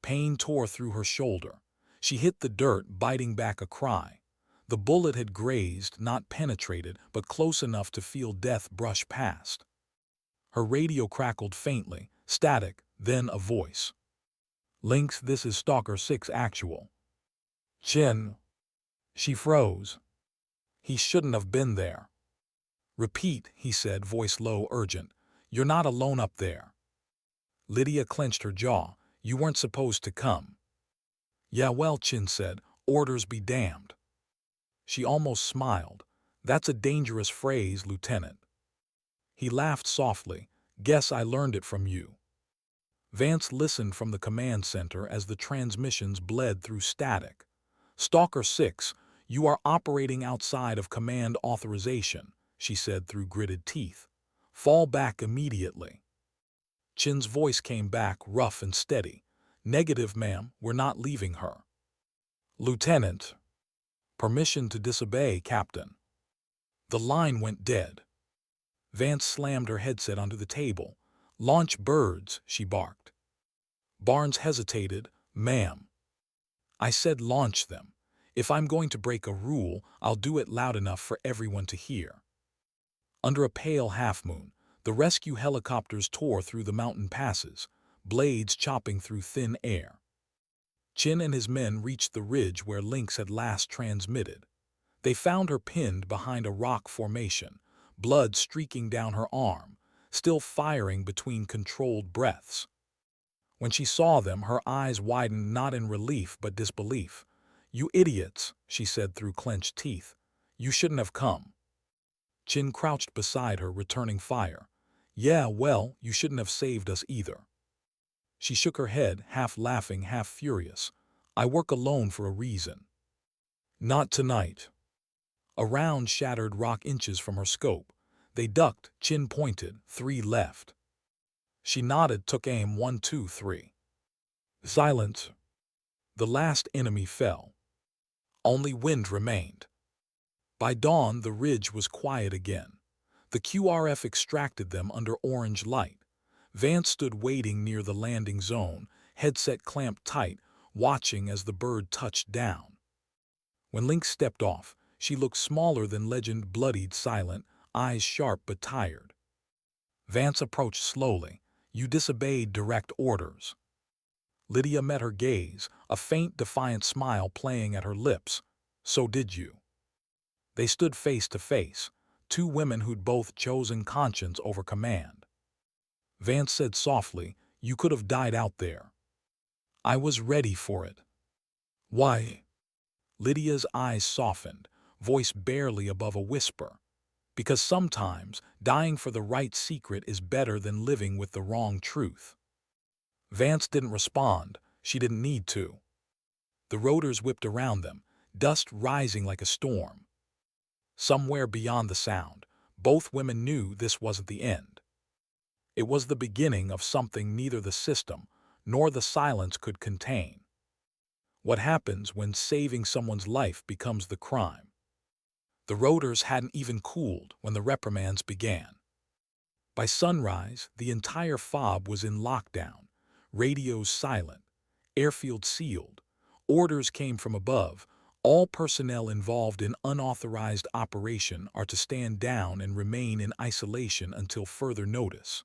Pain tore through her shoulder. She hit the dirt, biting back a cry. The bullet had grazed, not penetrated, but close enough to feel death brush past. Her radio crackled faintly, static, then a voice. "Lynx, this is Stalker 6 actual." "Chin." She froze. He shouldn't have been there. "Repeat," he said, voice low, urgent. "You're not alone up there." Lydia clenched her jaw. "You weren't supposed to come." "Yeah, well," Chin said, "orders be damned." She almost smiled. "That's a dangerous phrase, Lieutenant." He laughed softly. "Guess I learned it from you." Vance listened from the command center as the transmissions bled through static. "Stalker 6, you are operating outside of command authorization," she said through gritted teeth. "Fall back immediately." Chin's voice came back, rough and steady. "Negative, ma'am, we're not leaving her." "Lieutenant." "Permission to disobey, Captain." The line went dead. Vance slammed her headset onto the table. "Launch birds," she barked. Barnes hesitated. "Ma'am." "I said launch them. If I'm going to break a rule, I'll do it loud enough for everyone to hear." Under a pale half-moon, the rescue helicopters tore through the mountain passes, blades chopping through thin air. Chin and his men reached the ridge where Lynx had last transmitted. They found her pinned behind a rock formation, blood streaking down her arm, still firing between controlled breaths. When she saw them, her eyes widened, not in relief but disbelief. "You idiots," she said through clenched teeth. "You shouldn't have come." Chin crouched beside her, returning fire. "Yeah, well, you shouldn't have saved us either." She shook her head, half laughing, half furious. "I work alone for a reason." "Not tonight." A round shattered rock inches from her scope. They ducked, Chin pointed, 3 left. She nodded, took aim, 1, 2, 3. Silence. The last enemy fell. Only wind remained. By dawn, the ridge was quiet again. The QRF extracted them under orange light. Vance stood waiting near the landing zone, headset clamped tight, watching as the bird touched down. When Lynx stepped off, she looked smaller than legend, bloodied, silent, eyes sharp but tired. Vance approached slowly. "You disobeyed direct orders." Lydia met her gaze, a faint, defiant smile playing at her lips. "So did you." They stood face to face, 2 women who'd both chosen conscience over command. Vance said softly, "You could have died out there." "I was ready for it." "Why?" Lydia's eyes softened, voice barely above a whisper. "Because sometimes dying for the right secret is better than living with the wrong truth." Vance didn't respond. She didn't need to. The rotors whipped around them, dust rising like a storm. Somewhere beyond the sound, both women knew this wasn't the end. It was the beginning of something neither the system nor the silence could contain. What happens when saving someone's life becomes the crime? The rotors hadn't even cooled when the reprimands began. By sunrise, the entire FOB was in lockdown, radios silent, airfield sealed. Orders came from above. All personnel involved in unauthorized operation are to stand down and remain in isolation until further notice.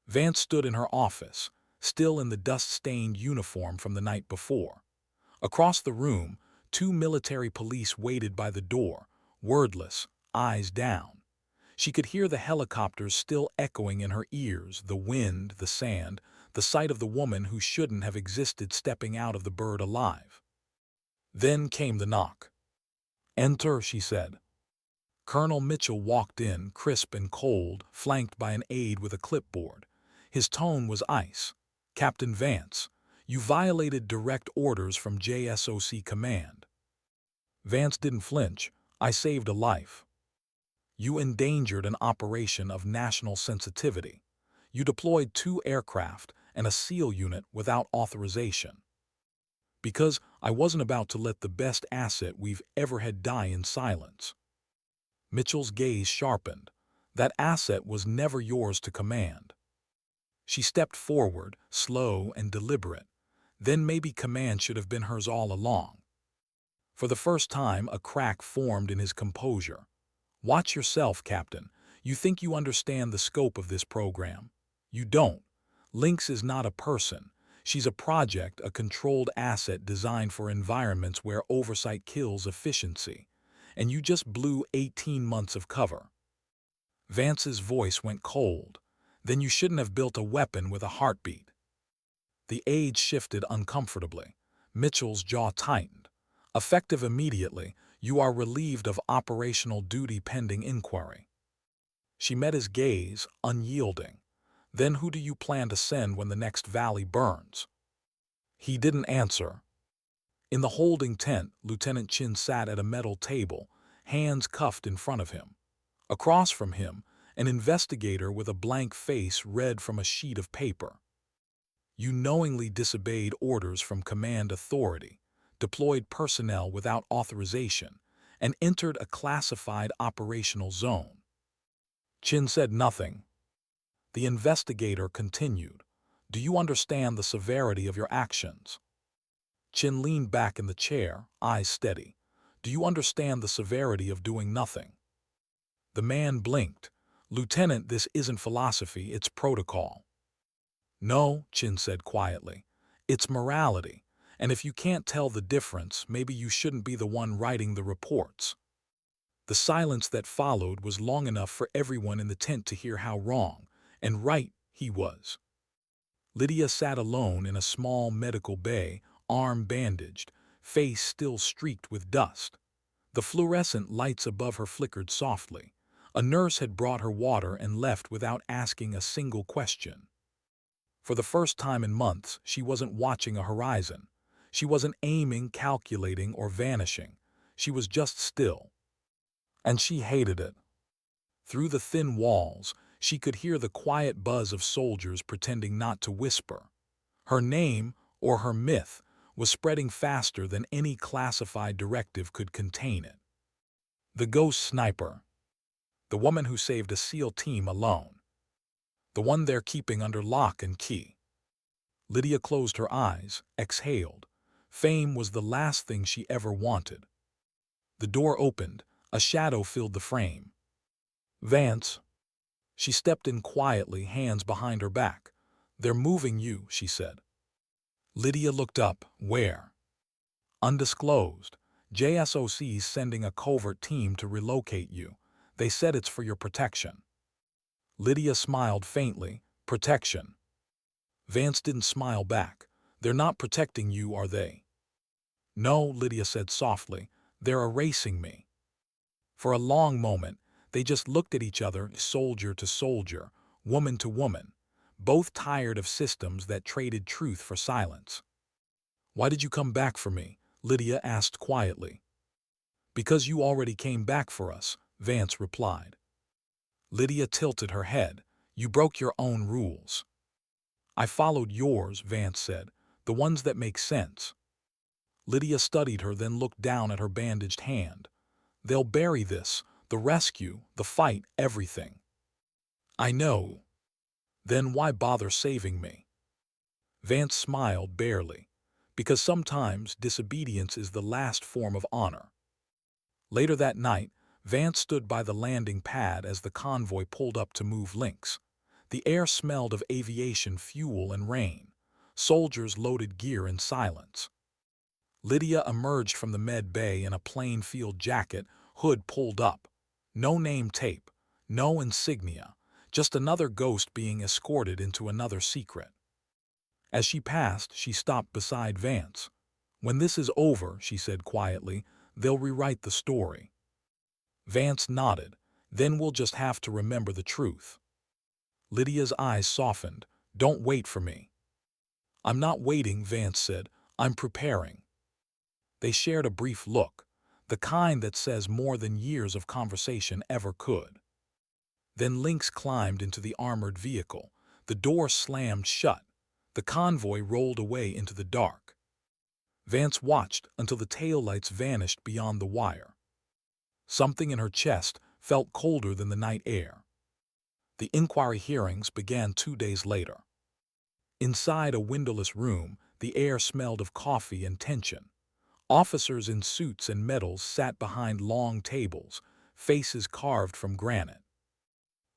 Vance stood in her office, still in the dust-stained uniform from the night before. Across the room, two military police waited by the door, wordless, eyes down. She could hear the helicopters still echoing in her ears, the wind, the sand, the sight of the woman who shouldn't have existed stepping out of the bird alive. Then came the knock. "Enter," she said. Colonel Mitchell walked in, crisp and cold, flanked by an aide with a clipboard. His tone was ice. "Captain Vance, you violated direct orders from JSOC command." Vance didn't flinch. "I saved a life." "You endangered an operation of national sensitivity. You deployed 2 aircraft and a SEAL unit without authorization." "Because I wasn't about to let the best asset we've ever had die in silence." Mitchell's gaze sharpened. "That asset was never yours to command." She stepped forward, slow and deliberate. "Then maybe command should have been hers all along." For the first time, a crack formed in his composure. "Watch yourself, Captain. You think you understand the scope of this program. You don't. Lynx is not a person. She's a project, a controlled asset designed for environments where oversight kills efficiency. And you just blew 18 months of cover." Vance's voice went cold. "Then you shouldn't have built a weapon with a heartbeat." The aide shifted uncomfortably. Mitchell's jaw tightened. "Effective immediately, you are relieved of operational duty pending inquiry." She met his gaze, unyielding. "Then who do you plan to send when the next valley burns?" He didn't answer. In the holding tent, Lieutenant Chin sat at a metal table, hands cuffed in front of him. Across from him, an investigator with a blank face read from a sheet of paper. "You knowingly disobeyed orders from command authority, deployed personnel without authorization, and entered a classified operational zone." Chin said nothing. The investigator continued. "Do you understand the severity of your actions?" Chin leaned back in the chair, eyes steady. "Do you understand the severity of doing nothing?" The man blinked. "Lieutenant, this isn't philosophy, it's protocol." "No," Chin said quietly. "It's morality. And if you can't tell the difference, maybe you shouldn't be the one writing the reports." The silence that followed was long enough for everyone in the tent to hear how wrong and right he was. Lydia sat alone in a small medical bay, arm bandaged, face still streaked with dust. The fluorescent lights above her flickered softly. A nurse had brought her water and left without asking a single question. For the first time in months, she wasn't watching a horizon. She wasn't aiming, calculating, or vanishing. She was just still. And she hated it. Through the thin walls, she could hear the quiet buzz of soldiers pretending not to whisper. Her name, or her myth, was spreading faster than any classified directive could contain it. The ghost sniper. The woman who saved a SEAL team alone. The one they're keeping under lock and key. Lydia closed her eyes, exhaled. Fame was the last thing she ever wanted. The door opened. A shadow filled the frame. "Vance." She stepped in quietly, hands behind her back. "They're moving you," she said. Lydia looked up. "Where?" "Undisclosed. JSOC's sending a covert team to relocate you. They said it's for your protection." Lydia smiled faintly. "Protection?" Vance didn't smile back. "They're not protecting you, are they?" "No," Lydia said softly. "They're erasing me." For a long moment, they just looked at each other, soldier to soldier, woman to woman. both tired of systems that traded truth for silence. "Why did you come back for me?" Lydia asked quietly. "Because you already came back for us," Vance replied. Lydia tilted her head. "You broke your own rules." "I followed yours," Vance said, "the ones that make sense." Lydia studied her, then looked down at her bandaged hand. "They'll bury this, the rescue, the fight, everything." "I know. Then why bother saving me?" Vance smiled barely. "Because sometimes disobedience is the last form of honor." Later that night, Vance stood by the landing pad as the convoy pulled up to move links. The air smelled of aviation fuel and rain. Soldiers loaded gear in silence. Lydia emerged from the med bay in a plain field jacket, hood pulled up. No name tape, no insignia, just another ghost being escorted into another secret. As she passed, she stopped beside Vance. "When this is over," she said quietly, "they'll rewrite the story." Vance nodded. "Then we'll just have to remember the truth." Lydia's eyes softened. "Don't wait for me." "I'm not waiting," Vance said. "I'm preparing." They shared a brief look, the kind that says more than years of conversation ever could. Then Lynx climbed into the armored vehicle. The door slammed shut. The convoy rolled away into the dark. Vance watched until the taillights vanished beyond the wire. Something in her chest felt colder than the night air. The inquiry hearings began 2 days later. Inside a windowless room, the air smelled of coffee and tension. Officers in suits and medals sat behind long tables, faces carved from granite.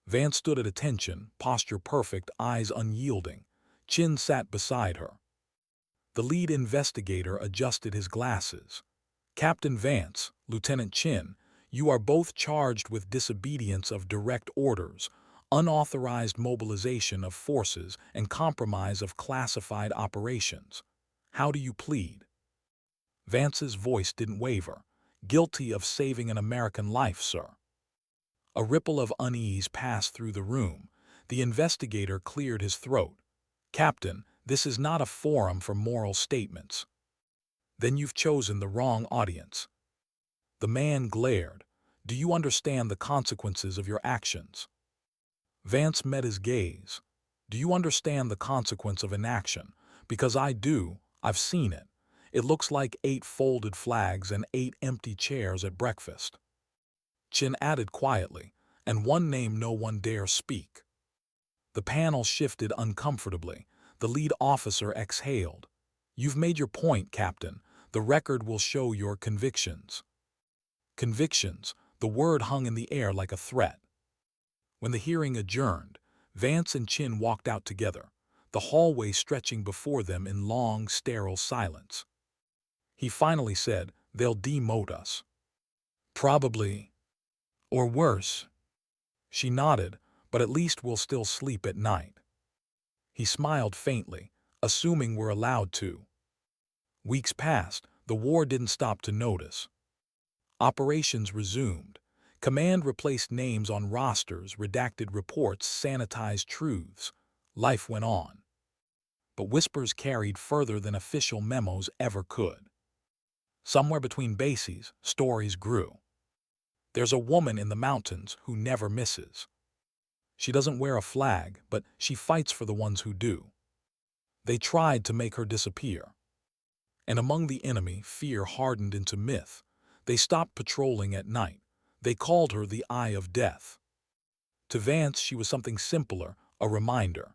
Vance stood at attention, posture perfect, eyes unyielding. Chin sat beside her. The lead investigator adjusted his glasses. "Captain Vance, Lieutenant Chin, you are both charged with disobedience of direct orders, unauthorized mobilization of forces, and compromise of classified operations. How do you plead?" Vance's voice didn't waver. "Guilty of saving an American life, sir." A ripple of unease passed through the room. The investigator cleared his throat. "Captain, this is not a forum for moral statements." "Then you've chosen the wrong audience." The man glared. "Do you understand the consequences of your actions?" Vance met his gaze. "Do you understand the consequence of inaction? Because I do. I've seen it. It looks like 8 folded flags and 8 empty chairs at breakfast." Chin added quietly, "And one name no one dare speak." The panel shifted uncomfortably. The lead officer exhaled. "You've made your point, Captain. The record will show your convictions." Convictions, the word hung in the air like a threat. When the hearing adjourned, Vance and Chin walked out together, the hallway stretching before them in long, sterile silence. He finally said, "They'll demote us." "Probably. Or worse." She nodded, "But at least we'll still sleep at night." He smiled faintly, "Assuming we're allowed to." Weeks passed. The war didn't stop to notice. Operations resumed. Command replaced names on rosters, redacted reports, sanitized truths. Life went on. But whispers carried further than official memos ever could. Somewhere between bases, stories grew. "There's a woman in the mountains who never misses. She doesn't wear a flag, but she fights for the ones who do. They tried to make her disappear." And among the enemy, fear hardened into myth. They stopped patrolling at night. They called her the Eye of Death. To Vance, she was something simpler, a reminder.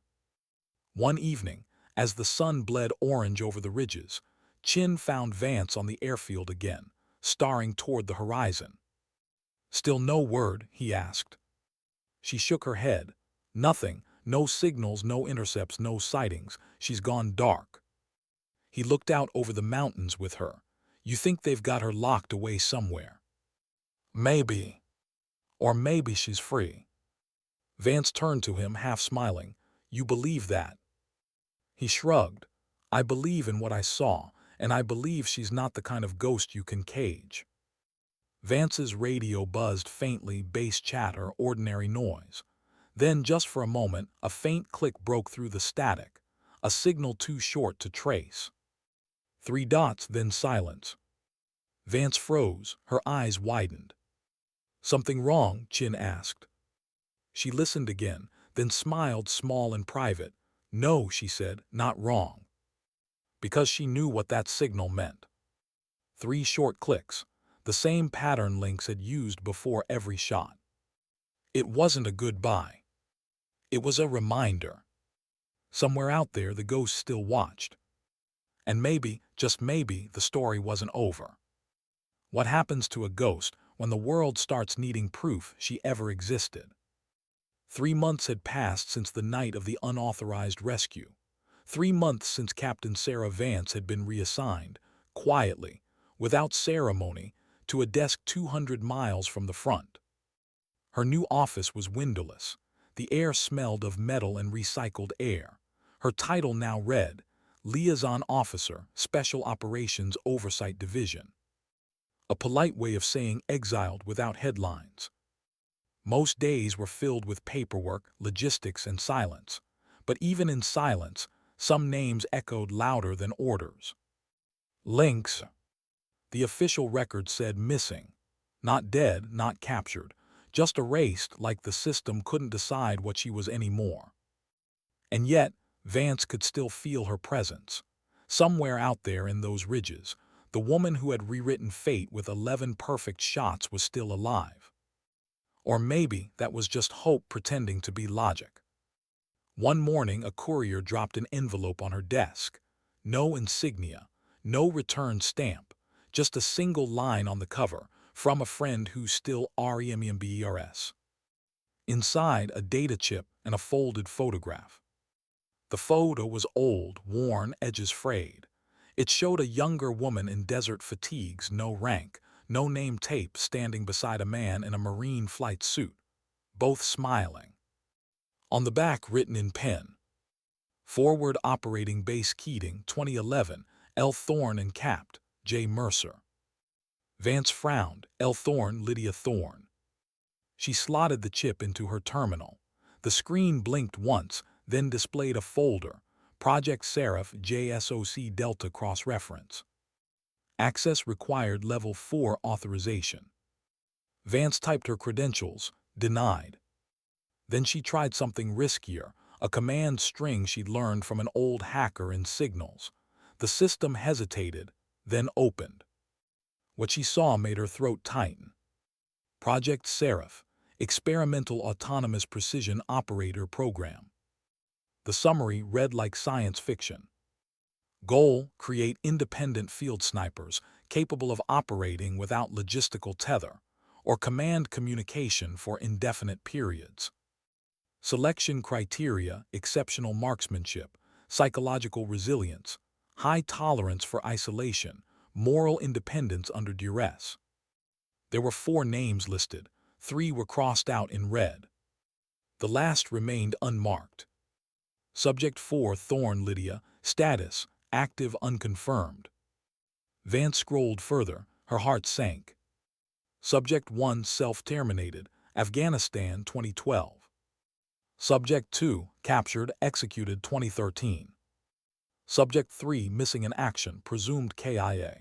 One evening, as the sun bled orange over the ridges, Chin found Vance on the airfield again, staring toward the horizon. "Still no word?" he asked. She shook her head. "Nothing. No signals, no intercepts, no sightings. She's gone dark." He looked out over the mountains with her. "You think they've got her locked away somewhere?" "Maybe. Or maybe she's free." Vance turned to him, half smiling. "You believe that?" He shrugged. "I believe in what I saw, and I believe she's not the kind of ghost you can cage." Vance's radio buzzed faintly, bass chatter, ordinary noise. Then, just for a moment, a faint click broke through the static, a signal too short to trace. 3 dots, then silence. Vance froze, her eyes widened. "Something wrong?" Chin asked. She listened again, then smiled small and private. "No," she said, "not wrong." Because she knew what that signal meant. 3 short clicks, the same pattern Lynx had used before every shot. It wasn't a goodbye. It was a reminder. Somewhere out there the ghost still watched. And maybe, just maybe, the story wasn't over. What happens to a ghost when the world starts needing proof she ever existed? 3 months had passed since the night of the unauthorized rescue. 3 months since Captain Sarah Vance had been reassigned, quietly, without ceremony, to a desk 200 miles from the front. Her new office was windowless. The air smelled of metal and recycled air. Her title now read, Liaison Officer, Special Operations Oversight Division. A polite way of saying exiled without headlines. Most days were filled with paperwork, logistics, and silence. But even in silence, some names echoed louder than orders. Lynx. The official record said missing. Not dead, not captured. Just erased, like the system couldn't decide what she was anymore. And yet, Vance could still feel her presence. Somewhere out there in those ridges, the woman who had rewritten fate with 11 perfect shots was still alive. Or maybe that was just hope pretending to be logic. One morning, a courier dropped an envelope on her desk. No insignia, no return stamp, just a single line on the cover, from a friend who's still REMEMBERS. Inside, a data chip and a folded photograph. The photo was old, worn, edges frayed. It showed a younger woman in desert fatigues, no rank, no name tape, standing beside a man in a marine flight suit, both smiling. On the back, written in pen, Forward Operating Base Keating, 2011, L. Thorne and Capt. J. Mercer. Vance frowned. L. Thorne, Lydia Thorne. She slotted the chip into her terminal. The screen blinked once, then displayed a folder, Project Seraph JSOC Delta Cross-Reference. Access required Level 4 authorization. Vance typed her credentials, denied. Then she tried something riskier, a command string she'd learned from an old hacker in Signals. The system hesitated, then opened. What she saw made her throat tighten. Project Seraph, Experimental Autonomous Precision Operator Program. The summary read like science fiction. Goal: create independent field snipers capable of operating without logistical tether, or command communication for indefinite periods. Selection criteria: exceptional marksmanship, psychological resilience, high tolerance for isolation, moral independence under duress. There were 4 names listed, 3 were crossed out in red. The last remained unmarked. Subject 4, Thorne Lydia, status, active unconfirmed. Vance scrolled further, her heart sank. Subject 1, self-terminated, Afghanistan 2012. Subject 2, captured, executed 2013. Subject 3, missing in action, presumed KIA.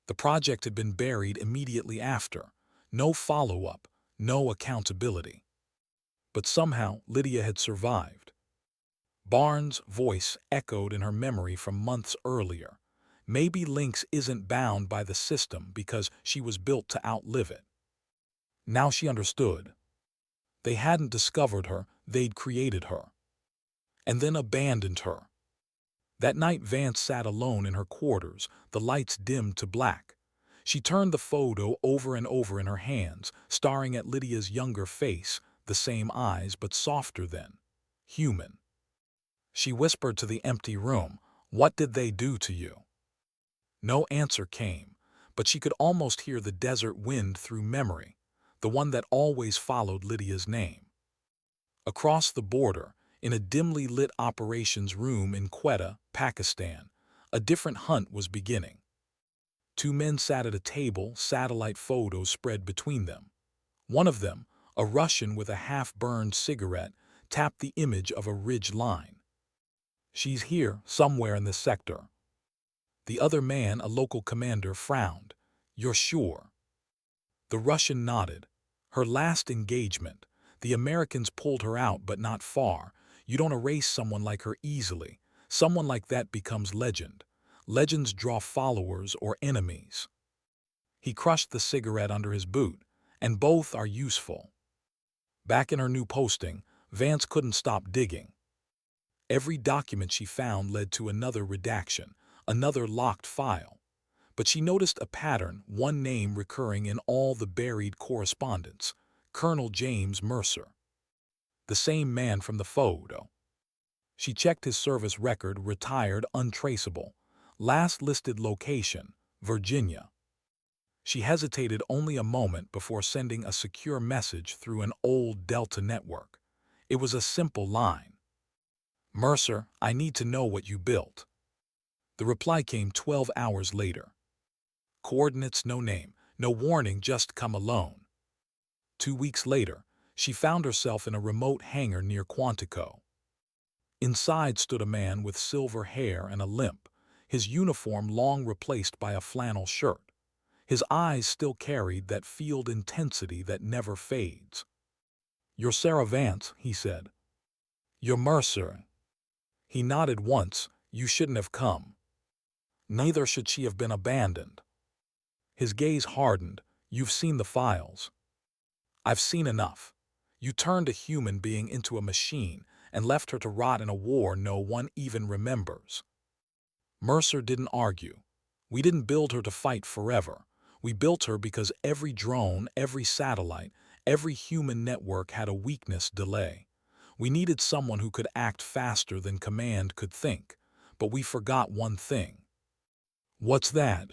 The project had been buried immediately after. No follow-up, no accountability. But somehow Lydia had survived. Barnes' voice echoed in her memory from months earlier. Maybe Lynx isn't bound by the system because she was built to outlive it. Now she understood. They hadn't discovered her, they'd created her. And then abandoned her. That night Vance sat alone in her quarters, the lights dimmed to black. She turned the photo over and over in her hands, staring at Lydia's younger face, the same eyes but softer than human. She whispered to the empty room, "What did they do to you?" No answer came, but she could almost hear the desert wind through memory, the one that always followed Lydia's name. Across the border, in a dimly lit operations room in Quetta, Pakistan, a different hunt was beginning. 2 men sat at a table, satellite photos spread between them. One of them, A Russian with a half-burned cigarette tapped the image of a ridge line. "She's here, somewhere in this sector." The other man, a local commander, frowned. "You're sure?" The Russian nodded. "Her last engagement. The Americans pulled her out, but not far. You don't erase someone like her easily. Someone like that becomes legend. Legends draw followers or enemies." He crushed the cigarette under his boot, "And both are useful." Back in her new posting, Vance couldn't stop digging. Every document she found led to another redaction, another locked file. But she noticed a pattern, one name recurring in all the buried correspondence: Colonel James Mercer. The same man from the photo. She checked his service record: retired, untraceable. Last listed location: Virginia. She hesitated only a moment before sending a secure message through an old Delta network. It was a simple line: "Mercer, I need to know what you built." The reply came 12 hours later. Coordinates, no name, no warning, just "come alone." 2 weeks later, she found herself in a remote hangar near Quantico. Inside stood a man with silver hair and a limp, his uniform long replaced by a flannel shirt. His eyes still carried that field intensity that never fades. "You're Sarah Vance," he said. "You're Mercer." He nodded once. "You shouldn't have come." Neither should she have been abandoned. His gaze hardened. "You've seen the files." "I've seen enough. You turned a human being into a machine and left her to rot in a war no one even remembers." Mercer didn't argue. "We didn't build her to fight forever. We built her because every drone, every satellite, every human network had a weakness: delay. We needed someone who could act faster than command could think. But we forgot one thing." "What's that?"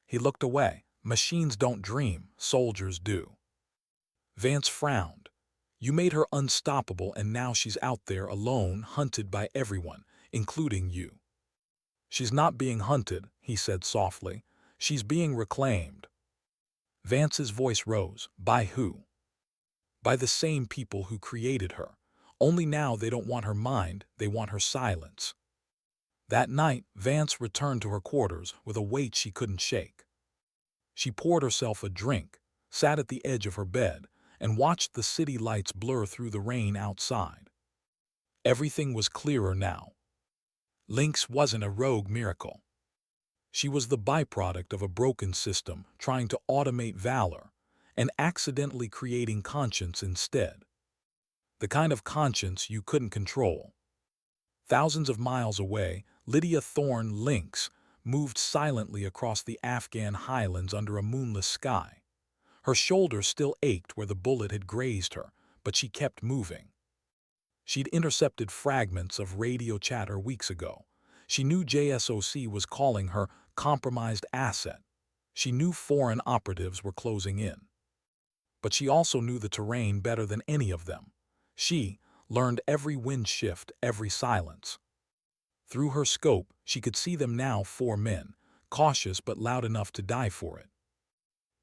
He looked away. "Machines don't dream, soldiers do." Vance frowned. "You made her unstoppable, and now she's out there alone, hunted by everyone, including you." "She's not being hunted," he said softly. "She's being reclaimed." Vance's voice rose. "By who?" "By the same people who created her. Only now they don't want her mind, they want her silence." That night, Vance returned to her quarters with a weight she couldn't shake. She poured herself a drink, sat at the edge of her bed, and watched the city lights blur through the rain outside. Everything was clearer now. Lynx wasn't a rogue miracle. She was the byproduct of a broken system trying to automate valor and accidentally creating conscience instead. The kind of conscience you couldn't control. Thousands of miles away, Lydia Thorne Lynx moved silently across the Afghan highlands under a moonless sky. Her shoulder still ached where the bullet had grazed her, but she kept moving. She'd intercepted fragments of radio chatter weeks ago. She knew JSOC was calling her compromised asset. She knew foreign operatives were closing in. But she also knew the terrain better than any of them. She learned every wind shift, every silence. Through her scope, she could see them now: 4 men, cautious but loud enough to die for it.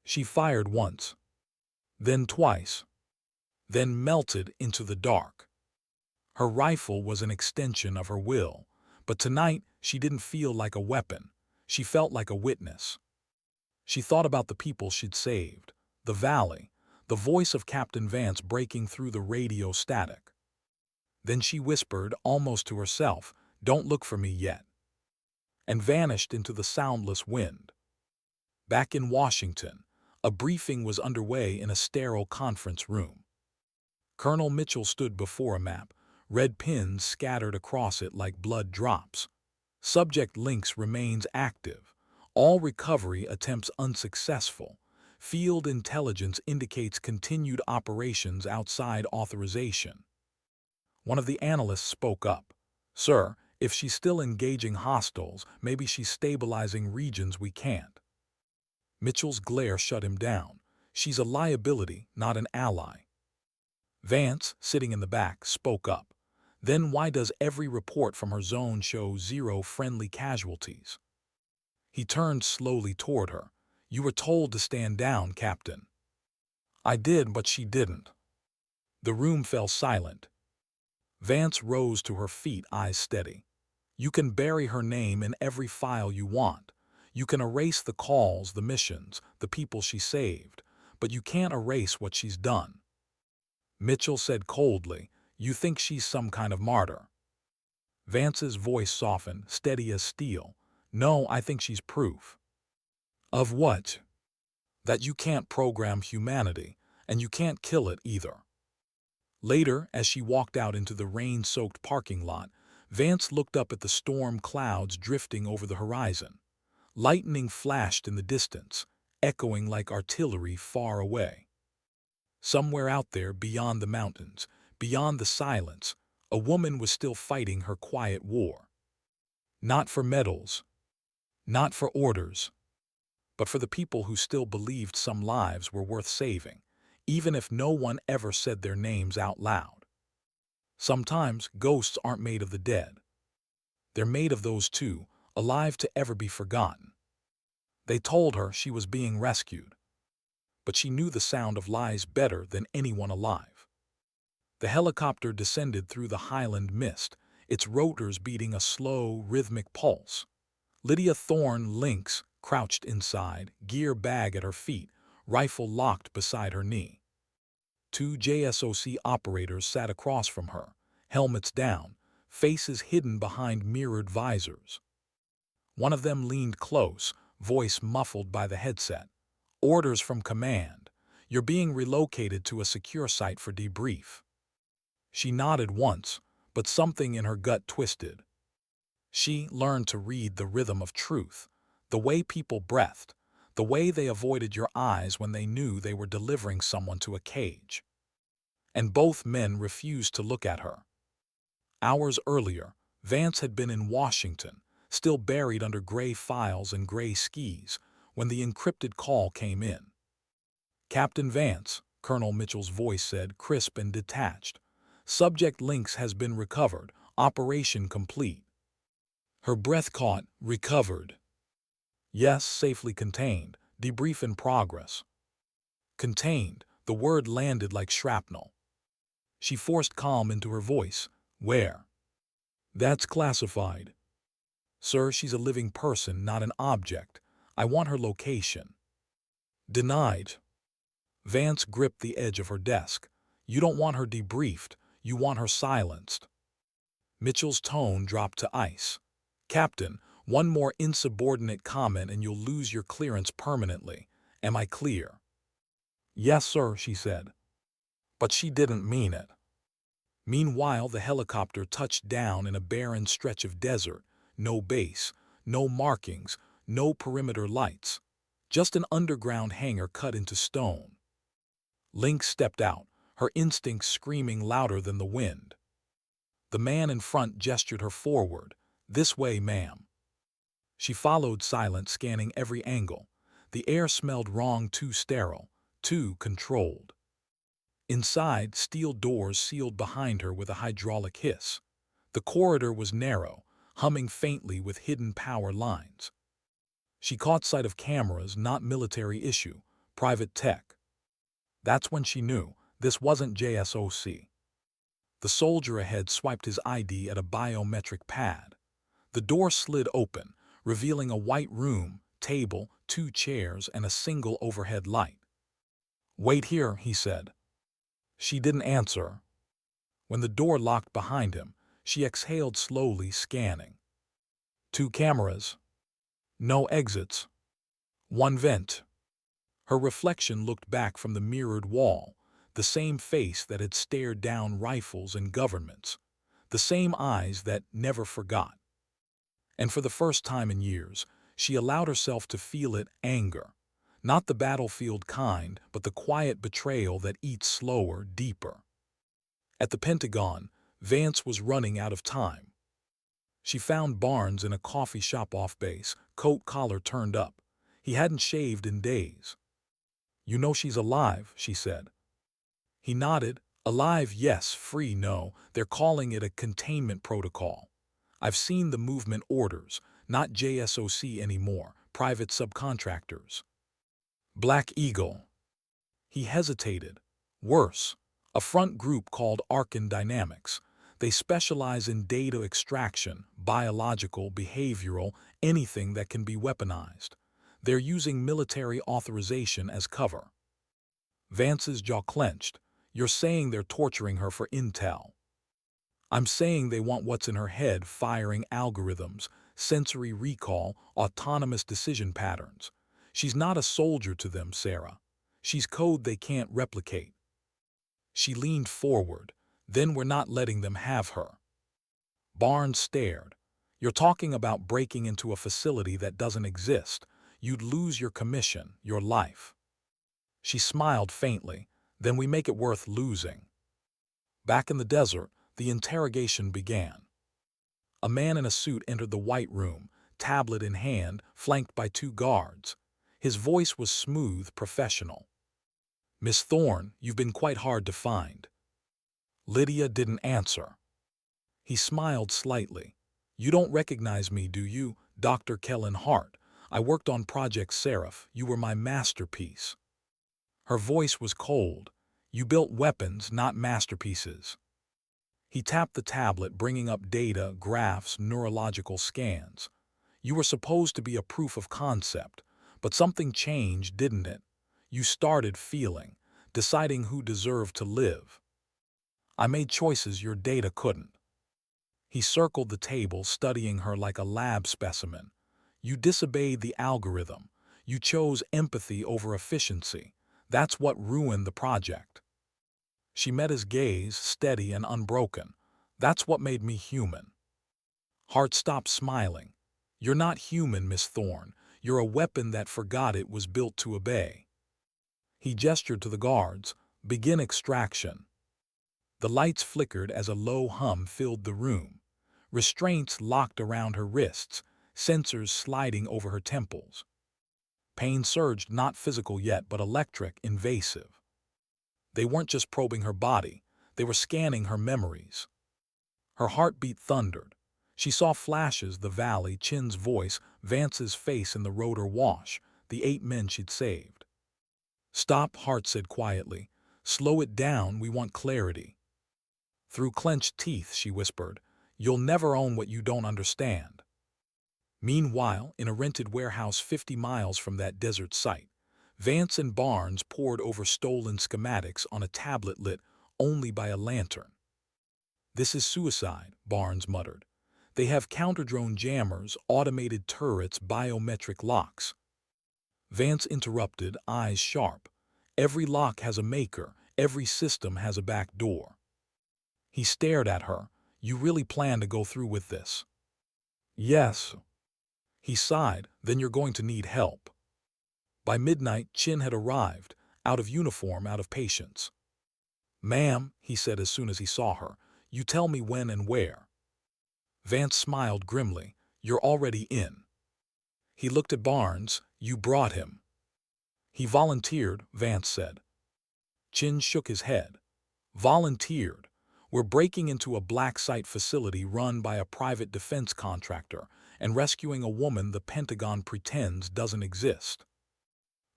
She fired once, then twice, then melted into the dark. Her rifle was an extension of her will, but tonight she didn't feel like a weapon. She felt like a witness. She thought about the people she'd saved, the valley, the voice of Captain Vance breaking through the radio static. Then she whispered, almost to herself, "Don't look for me yet," and vanished into the soundless wind. Back in Washington, a briefing was underway in a sterile conference room. Colonel Mitchell stood before a map, red pins scattered across it like blood drops. Subject Lynx remains active. All recovery attempts unsuccessful. Field intelligence indicates continued operations outside authorization. One of the analysts spoke up. "Sir, if she's still engaging hostiles, maybe she's stabilizing regions we can't." Mitchell's glare shut him down. "She's a liability, not an ally." Vance, sitting in the back, spoke up. "Then why does every report from her zone show 0 friendly casualties?" He turned slowly toward her. "You were told to stand down, Captain." I did, but she didn't. The room fell silent. Vance rose to her feet, eyes steady. You can bury her name in every file you want. You can erase the calls, the missions, the people she saved, but you can't erase what she's done. Mitchell said coldly, "You think she's some kind of martyr?" Vance's voice softened, steady as steel. "No, I think she's proof." "Of what?" "That you can't program humanity, and you can't kill it either." Later, as she walked out into the rain-soaked parking lot, Vance looked up at the storm clouds drifting over the horizon. Lightning flashed in the distance, echoing like artillery far away. Somewhere out there, beyond the mountains, beyond the silence, a woman was still fighting her quiet war. Not for medals, not for orders, but for the people who still believed some lives were worth saving, even if no one ever said their names out loud. Sometimes ghosts aren't made of the dead. They're made of those too, alive to ever be forgotten. They told her she was being rescued, but she knew the sound of lies better than anyone alive. The helicopter descended through the highland mist, its rotors beating a slow, rhythmic pulse. Lydia Thorne Lynx crouched inside, gear bag at her feet, rifle locked beside her knee. Two JSOC operators sat across from her, helmets down, faces hidden behind mirrored visors. One of them leaned close, voice muffled by the headset. "Orders from command. You're being relocated to a secure site for debrief." She nodded once, but something in her gut twisted. She learned to read the rhythm of truth, the way people breathed, the way they avoided your eyes when they knew they were delivering someone to a cage. And both men refused to look at her. Hours earlier, Vance had been in Washington, still buried under gray files and gray skis, when the encrypted call came in. "Captain Vance," Colonel Mitchell's voice said, crisp and detached. "Subject Lynx has been recovered. Operation complete." Her breath caught. "Recovered?" "Yes, safely contained. Debrief in progress." Contained. The word landed like shrapnel. She forced calm into her voice. "Where?" "That's classified." "Sir, she's a living person, not an object. I want her location." "Denied." Vance gripped the edge of her desk. "You don't want her debriefed. You want her silenced." Mitchell's tone dropped to ice. "Captain, one more insubordinate comment and you'll lose your clearance permanently. Am I clear?" "Yes, sir," she said. But she didn't mean it. Meanwhile, the helicopter touched down in a barren stretch of desert. No base, no markings, no perimeter lights. Just an underground hangar cut into stone. Lynx stepped out, her instincts screaming louder than the wind. The man in front gestured her forward. "This way, ma'am." She followed, silent, scanning every angle. The air smelled wrong, too sterile, too controlled. Inside, steel doors sealed behind her with a hydraulic hiss. The corridor was narrow, humming faintly with hidden power lines. She caught sight of cameras, not military issue, private tech. That's when she knew this wasn't JSOC. The soldier ahead swiped his ID at a biometric pad. The door slid open, revealing a white room, table, 2 chairs, and a single overhead light. "Wait here," he said. She didn't answer. When the door locked behind him, she exhaled slowly, scanning. 2 cameras. No exits. 1 vent. Her reflection looked back from the mirrored wall, the same face that had stared down rifles and governments, the same eyes that never forgot. And for the first time in years, she allowed herself to feel it: anger. Not the battlefield kind, but the quiet betrayal that eats slower, deeper. At the Pentagon, Vance was running out of time. She found Barnes in a coffee shop off base, coat collar turned up. He hadn't shaved in days. "You know she's alive," she said. He nodded. "Alive, yes. Free, no. They're calling it a containment protocol. I've seen the movement orders. Not JSOC anymore. Private subcontractors." "Black Eagle." He hesitated. Worse, a front group called Arkan Dynamics. They specialize in data extraction, biological, behavioral, anything that can be weaponized. They're using military authorization as cover. Vance's jaw clenched. You're saying they're torturing her for intel. I'm saying they want what's in her head, firing algorithms, sensory recall, autonomous decision patterns. She's not a soldier to them, Sarah. She's code they can't replicate. She leaned forward. Then we're not letting them have her. Barnes stared. You're talking about breaking into a facility that doesn't exist. You'd lose your commission, your life. She smiled faintly. Then we make it worth losing. Back in the desert, the interrogation began. A man in a suit entered the white room, tablet in hand, flanked by 2 guards. His voice was smooth, professional. Miss Thorne, you've been quite hard to find. Lydia didn't answer. He smiled slightly. You don't recognize me, do you, Dr. Kellen Hart? I worked on Project Seraph. You were my masterpiece. Her voice was cold. You built weapons, not masterpieces. He tapped the tablet, bringing up data, graphs, neurological scans. You were supposed to be a proof of concept, but something changed, didn't it? You started feeling, deciding who deserved to live. I made choices your data couldn't. He circled the table, studying her like a lab specimen. You disobeyed the algorithm. You chose empathy over efficiency. That's what ruined the project. She met his gaze, steady and unbroken. That's what made me human. Hart stopped smiling. You're not human, Miss Thorne. You're a weapon that forgot it was built to obey. He gestured to the guards. Begin extraction. The lights flickered as a low hum filled the room. Restraints locked around her wrists, sensors sliding over her temples. Pain surged, not physical yet, but electric, invasive. They weren't just probing her body, they were scanning her memories. Her heartbeat thundered. She saw flashes, the valley, Chin's voice, Vance's face in the rotor wash, the 8 men she'd saved. Stop, Hart said quietly. Slow it down, we want clarity. Through clenched teeth, she whispered, you'll never own what you don't understand. Meanwhile, in a rented warehouse 50 miles from that desert site, Vance and Barnes pored over stolen schematics on a tablet lit only by a lantern. This is suicide, Barnes muttered. They have counter-drone jammers, automated turrets, biometric locks. Vance interrupted, eyes sharp. Every lock has a maker, every system has a back door. He stared at her. You really plan to go through with this? Yes. He sighed, then you're going to need help. By midnight, Chin had arrived, out of uniform, out of patience. Ma'am, he said as soon as he saw her, you tell me when and where. Vance smiled grimly. You're already in. He looked at Barnes. You brought him. He volunteered, Vance said. Chin shook his head. Volunteered. We're breaking into a black site facility run by a private defense contractor and rescuing a woman the Pentagon pretends doesn't exist.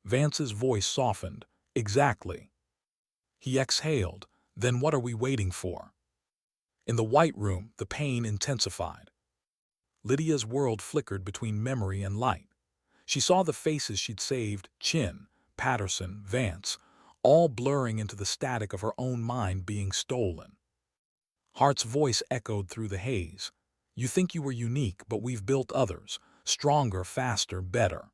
Vance's voice softened. Exactly. He exhaled. Then what are we waiting for? In the white room, the pain intensified. Lydia's world flickered between memory and light. She saw the faces she'd saved, Chin, Patterson, Vance, all blurring into the static of her own mind being stolen. Hart's voice echoed through the haze. You think you were unique, but we've built others, stronger, faster, better.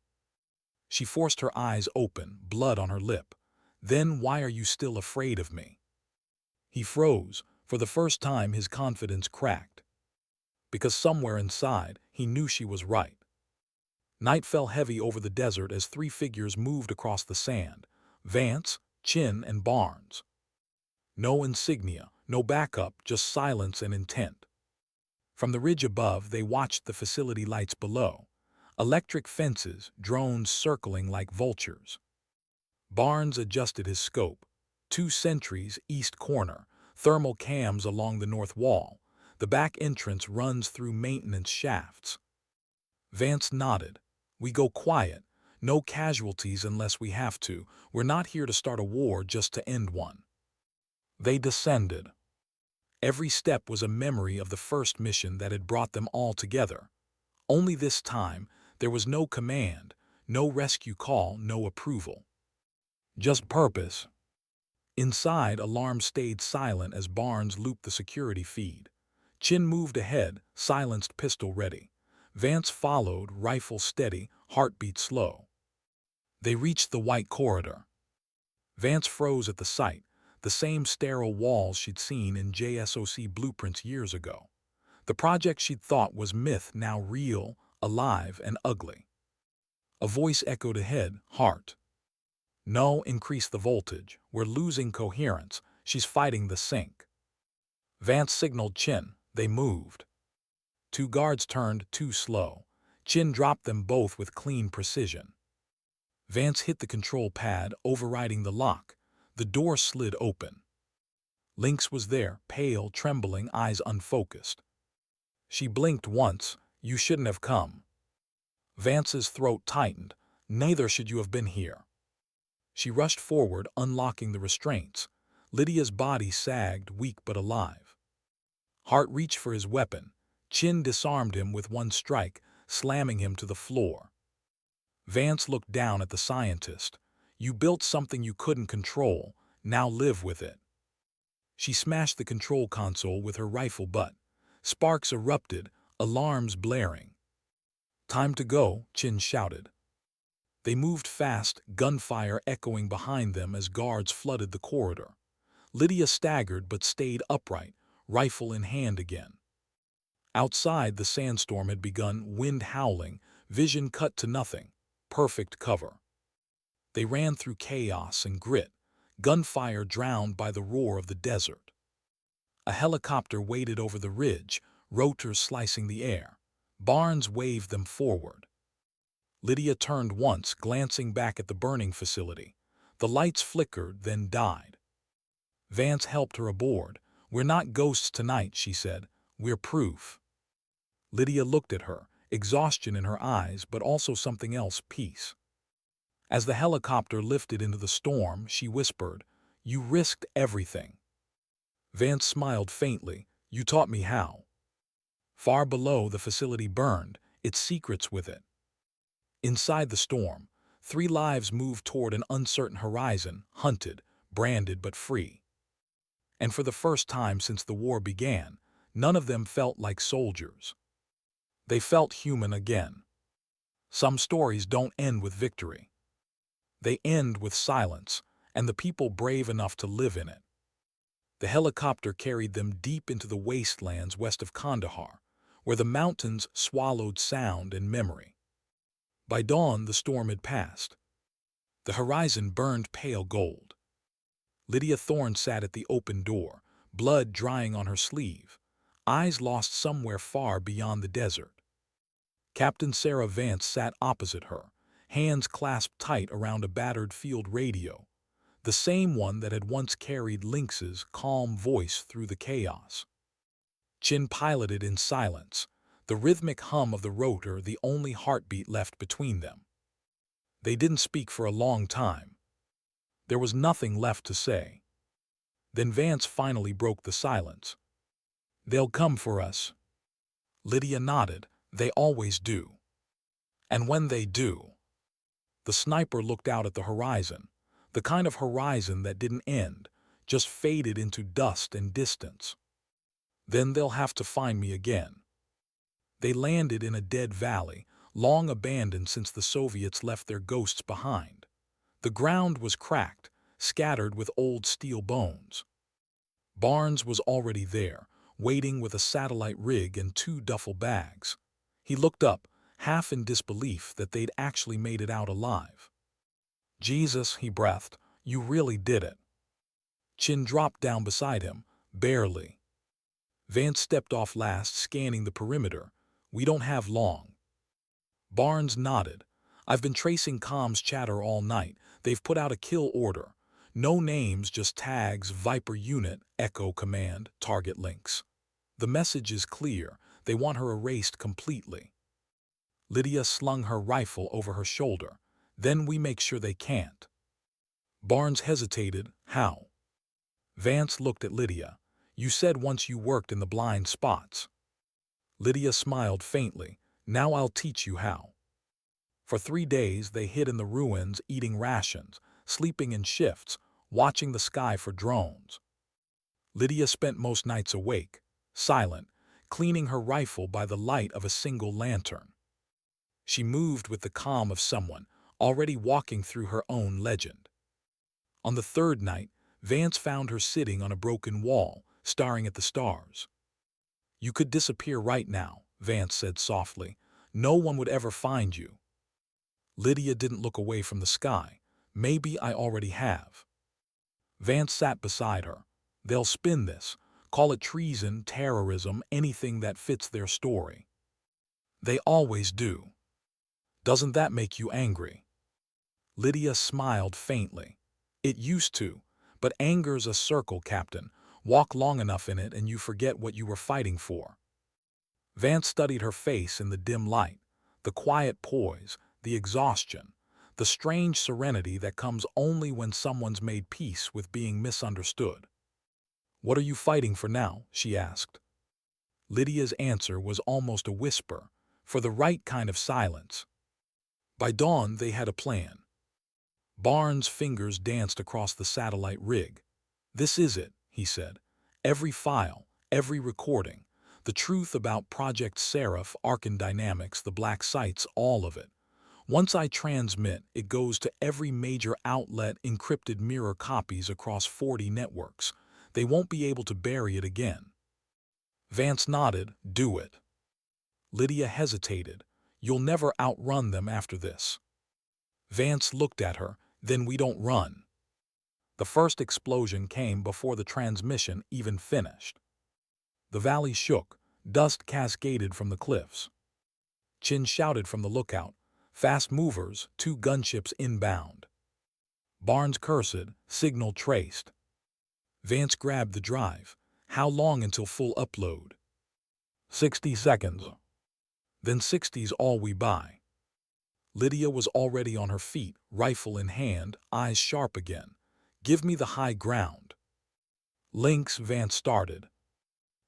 She forced her eyes open, blood on her lip. Then why are you still afraid of me? He froze. For the first time, his confidence cracked. Because somewhere inside, he knew she was right. Night fell heavy over the desert as 3 figures moved across the sand. Vance, Chin, and Barnes. No insignia, no backup, just silence and intent. From the ridge above, they watched the facility lights below. Electric fences, drones circling like vultures. Barnes adjusted his scope. 2 sentries, east corner, thermal cams along the north wall. The back entrance runs through maintenance shafts. Vance nodded. We go quiet. No casualties unless we have to. We're not here to start a war just to end one. They descended. Every step was a memory of the first mission that had brought them all together. Only this time, there was no command, no rescue call, no approval. Just purpose. Inside, alarm stayed silent as Barnes looped the security feed. Chin moved ahead, silenced pistol ready. Vance followed, rifle steady, heartbeat slow. They reached the white corridor. Vance froze at the sight, the same sterile walls she'd seen in JSOC blueprints years ago. The project she'd thought was myth, now real, alive, and ugly. A voice echoed ahead, Heart. No, increase the voltage. We're losing coherence. She's fighting the sink. Vance signaled Chin. They moved. Two guards turned, too slow. Chin dropped them both with clean precision. Vance hit the control pad, overriding the lock. The door slid open. Lynx was there, pale, trembling, eyes unfocused. She blinked once. You shouldn't have come. Vance's throat tightened. Neither should you have been here. She rushed forward, unlocking the restraints. Lydia's body sagged, weak but alive. Hart reached for his weapon. Chin disarmed him with one strike, slamming him to the floor. Vance looked down at the scientist. You built something you couldn't control. Now live with it. She smashed the control console with her rifle butt. Sparks erupted, alarms blaring. Time to go, Chin shouted. They moved fast, gunfire echoing behind them as guards flooded the corridor. Lydia staggered but stayed upright, rifle in hand again. Outside, the sandstorm had begun, wind howling, vision cut to nothing. Perfect cover. They ran through chaos and grit, gunfire drowned by the roar of the desert. A helicopter waited over the ridge, rotors slicing the air. Barnes waved them forward. Lydia turned once, glancing back at the burning facility. The lights flickered, then died. Vance helped her aboard. We're not ghosts tonight, she said. We're proof. Lydia looked at her, exhaustion in her eyes, but also something else, peace. As the helicopter lifted into the storm, she whispered, You risked everything. Vance smiled faintly. You taught me how. Far below, the facility burned, its secrets with it. Inside the storm, 3 lives moved toward an uncertain horizon, hunted, branded but free. And for the first time since the war began, none of them felt like soldiers. They felt human again. Some stories don't end with victory. They end with silence, and the people brave enough to live in it. The helicopter carried them deep into the wastelands west of Kandahar, where the mountains swallowed sound and memory. By dawn, the storm had passed. The horizon burned pale gold. Lydia Thorne sat at the open door, blood drying on her sleeve, eyes lost somewhere far beyond the desert. Captain Sarah Vance sat opposite her, hands clasped tight around a battered field radio, the same one that had once carried Lynx's calm voice through the chaos. Chin piloted in silence, the rhythmic hum of the rotor the only heartbeat left between them. They didn't speak for a long time. There was nothing left to say. Then Vance finally broke the silence. They'll come for us. Lydia nodded. They always do. And when they do... The sniper looked out at the horizon, the kind of horizon that didn't end, just faded into dust and distance. Then they'll have to find me again. They landed in a dead valley, long abandoned since the Soviets left their ghosts behind. The ground was cracked, scattered with old steel bones. Barnes was already there, waiting with a satellite rig and 2 duffel bags. He looked up, half in disbelief that they'd actually made it out alive. Jesus, he breathed, you really did it. Chin dropped down beside him, barely. Vance stepped off last, scanning the perimeter. We don't have long. Barnes nodded. I've been tracing comms chatter all night. They've put out a kill order. No names, just tags, Viper unit, Echo command, target links. The message is clear. They want her erased completely. Lydia slung her rifle over her shoulder. Then we make sure they can't." Barnes hesitated. "How?" Vance looked at Lydia. "You said once you worked in the blind spots." Lydia smiled faintly. "Now I'll teach you how." For 3 days they hid in the ruins, eating rations, sleeping in shifts, watching the sky for drones. Lydia spent most nights awake, silent, cleaning her rifle by the light of a single lantern. She moved with the calm of someone already walking through her own legend. On the third night, Vance found her sitting on a broken wall, staring at the stars. "You could disappear right now," Vance said softly. "No one would ever find you." Lydia didn't look away from the sky. "Maybe I already have." Vance sat beside her. "They'll spin this, call it treason, terrorism, anything that fits their story. They always do. Doesn't that make you angry?" Lydia smiled faintly. "It used to, but anger's a circle, Captain. Walk long enough in it and you forget what you were fighting for." Vance studied her face in the dim light, the quiet poise, the exhaustion, the strange serenity that comes only when someone's made peace with being misunderstood. "What are you fighting for now?" she asked. Lydia's answer was almost a whisper, for the right kind of silence. By dawn they had a plan. Barnes' fingers danced across the satellite rig. "This is it," he said. "Every file, every recording, the truth about Project Seraph, Archon Dynamics, the black sites, all of it. Once I transmit, it goes to every major outlet, encrypted mirror copies across 40 networks. They won't be able to bury it again." Vance nodded. "Do it." Lydia hesitated. "You'll never outrun them after this." Vance looked at her. "Then we don't run." The first explosion came before the transmission even finished. The valley shook. Dust cascaded from the cliffs. Chin shouted from the lookout, "Fast movers, 2 gunships inbound." Barnes cursed, "Signal traced." Vance grabbed the drive. "How long until full upload?" 60 seconds. "Then 60's all we buy." Lydia was already on her feet, rifle in hand, eyes sharp again. "Give me the high ground." "Links," Vance started.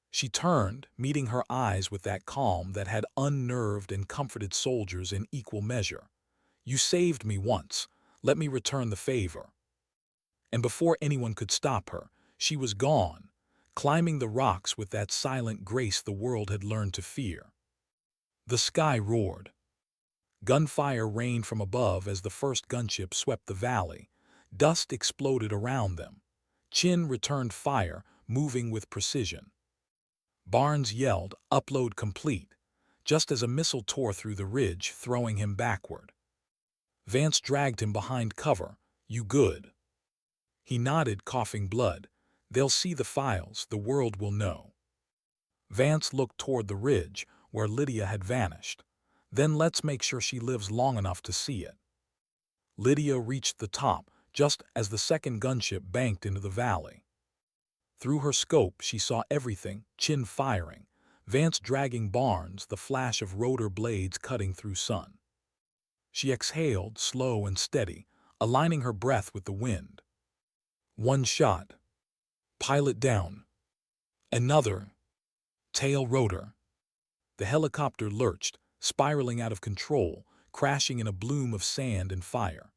She turned, meeting her eyes with that calm that had unnerved and comforted soldiers in equal measure. "You saved me once. Let me return the favor." And before anyone could stop her, she was gone, climbing the rocks with that silent grace the world had learned to fear. The sky roared. Gunfire rained from above as the first gunship swept the valley. Dust exploded around them. Chin returned fire, moving with precision. Barnes yelled, "Upload complete," just as a missile tore through the ridge, throwing him backward. Vance dragged him behind cover. "You good?" He nodded, coughing blood. "They'll see the files, the world will know." Vance looked toward the ridge, where Lydia had vanished. "Then let's make sure she lives long enough to see it." Lydia reached the top, just as the second gunship banked into the valley. Through her scope she saw everything, Chin firing, Vance dragging Barnes, the flash of rotor blades cutting through sun. She exhaled, slow and steady, aligning her breath with the wind. One shot. Pilot down. Another. Tail rotor. The helicopter lurched, spiraling out of control, crashing in a bloom of sand and fire.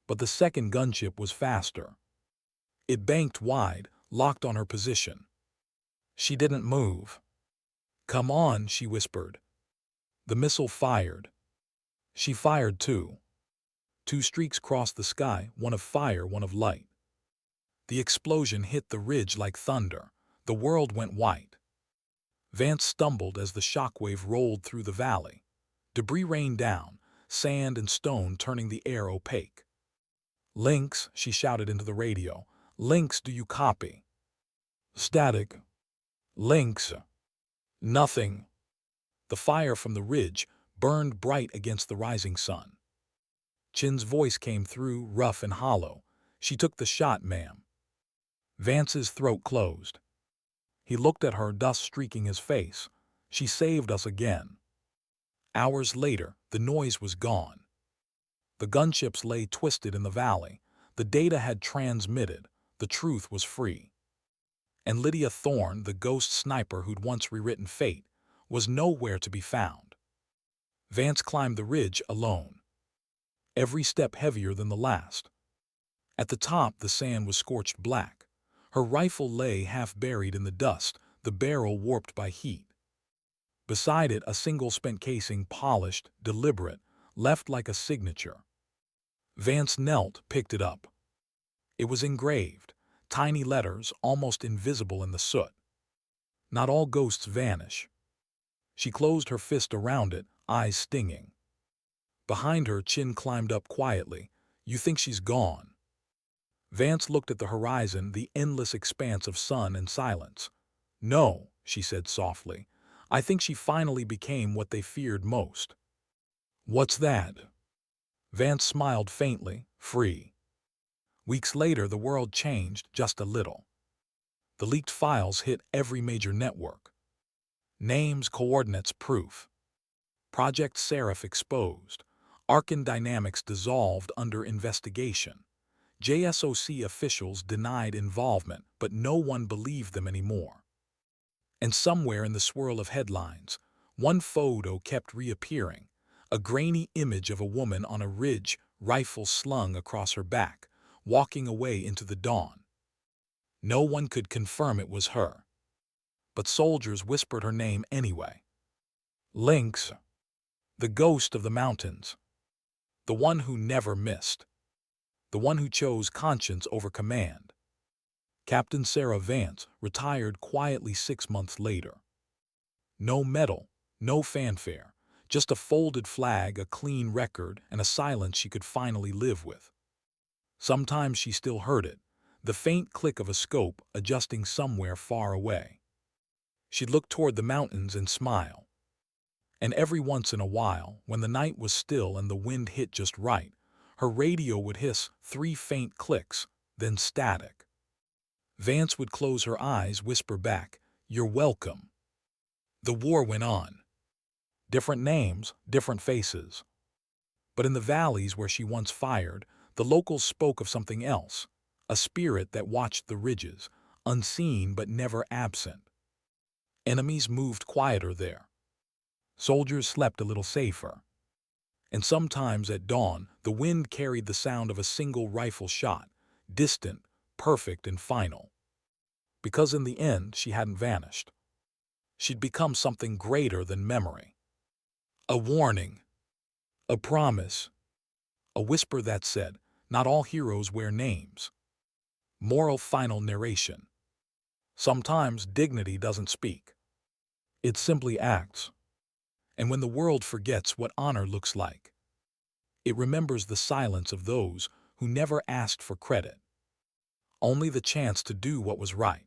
But the second gunship was faster. It banked wide, locked on her position. She didn't move. "Come on," she whispered. The missile fired. She fired too. 2 streaks crossed the sky, one of fire, one of light. The explosion hit the ridge like thunder. The world went white. Vance stumbled as the shockwave rolled through the valley. Debris rained down, sand and stone turning the air opaque. "Links," she shouted into the radio. "Links, do you copy?" "Static." "Links." "Nothing." The fire from the ridge burned bright against the rising sun. Chin's voice came through, rough and hollow. "She took the shot, ma'am." Vance's throat closed. He looked at her, dust streaking his face. "She saved us again." Hours later, the noise was gone. The gunships lay twisted in the valley. The data had transmitted. The truth was free. And Lydia Thorne, the ghost sniper who'd once rewritten fate, was nowhere to be found. Vance climbed the ridge alone, every step heavier than the last. At the top, the sand was scorched black. Her rifle lay half buried in the dust, the barrel warped by heat. Beside it, a single spent casing, polished, deliberate, left like a signature. Vance knelt, picked it up. It was engraved, tiny letters almost invisible in the soot. Not all ghosts vanish. She closed her fist around it, eyes stinging. Behind her, Chin climbed up quietly. You think she's gone? Vance looked at the horizon, the endless expanse of sun and silence. No, she said softly. I think she finally became what they feared most. What's that? Vance smiled faintly, free. Weeks later, the world changed just a little. The leaked files hit every major network. Names, coordinates, proof. Project Seraph exposed. Arkan Dynamics dissolved under investigation. JSOC officials denied involvement, but no one believed them anymore. And somewhere in the swirl of headlines, one photo kept reappearing, a grainy image of a woman on a ridge, rifle slung across her back, walking away into the dawn. No one could confirm it was her, but soldiers whispered her name anyway. Lynx, the ghost of the mountains, the one who never missed, the one who chose conscience over command. Captain Sarah Vance retired quietly 6 months later. No medal, no fanfare, just a folded flag, a clean record, and a silence she could finally live with. Sometimes she still heard it, the faint click of a scope adjusting somewhere far away. She'd look toward the mountains and smile. And every once in a while, when the night was still and the wind hit just right, her radio would hiss 3 faint clicks, then static. Vance would close her eyes, whisper back, "You're welcome." The war went on. Different names, different faces. But in the valleys where she once fired, the locals spoke of something else, a spirit that watched the ridges, unseen but never absent. Enemies moved quieter there. Soldiers slept a little safer. And sometimes at dawn, the wind carried the sound of a single rifle shot, distant, perfect, and final. Because in the end, she hadn't vanished. She'd become something greater than memory. A warning, a promise, a whisper that said, not all heroes wear names. Moral final narration. Sometimes dignity doesn't speak. It simply acts. And when the world forgets what honor looks like, it remembers the silence of those who never asked for credit, only the chance to do what was right.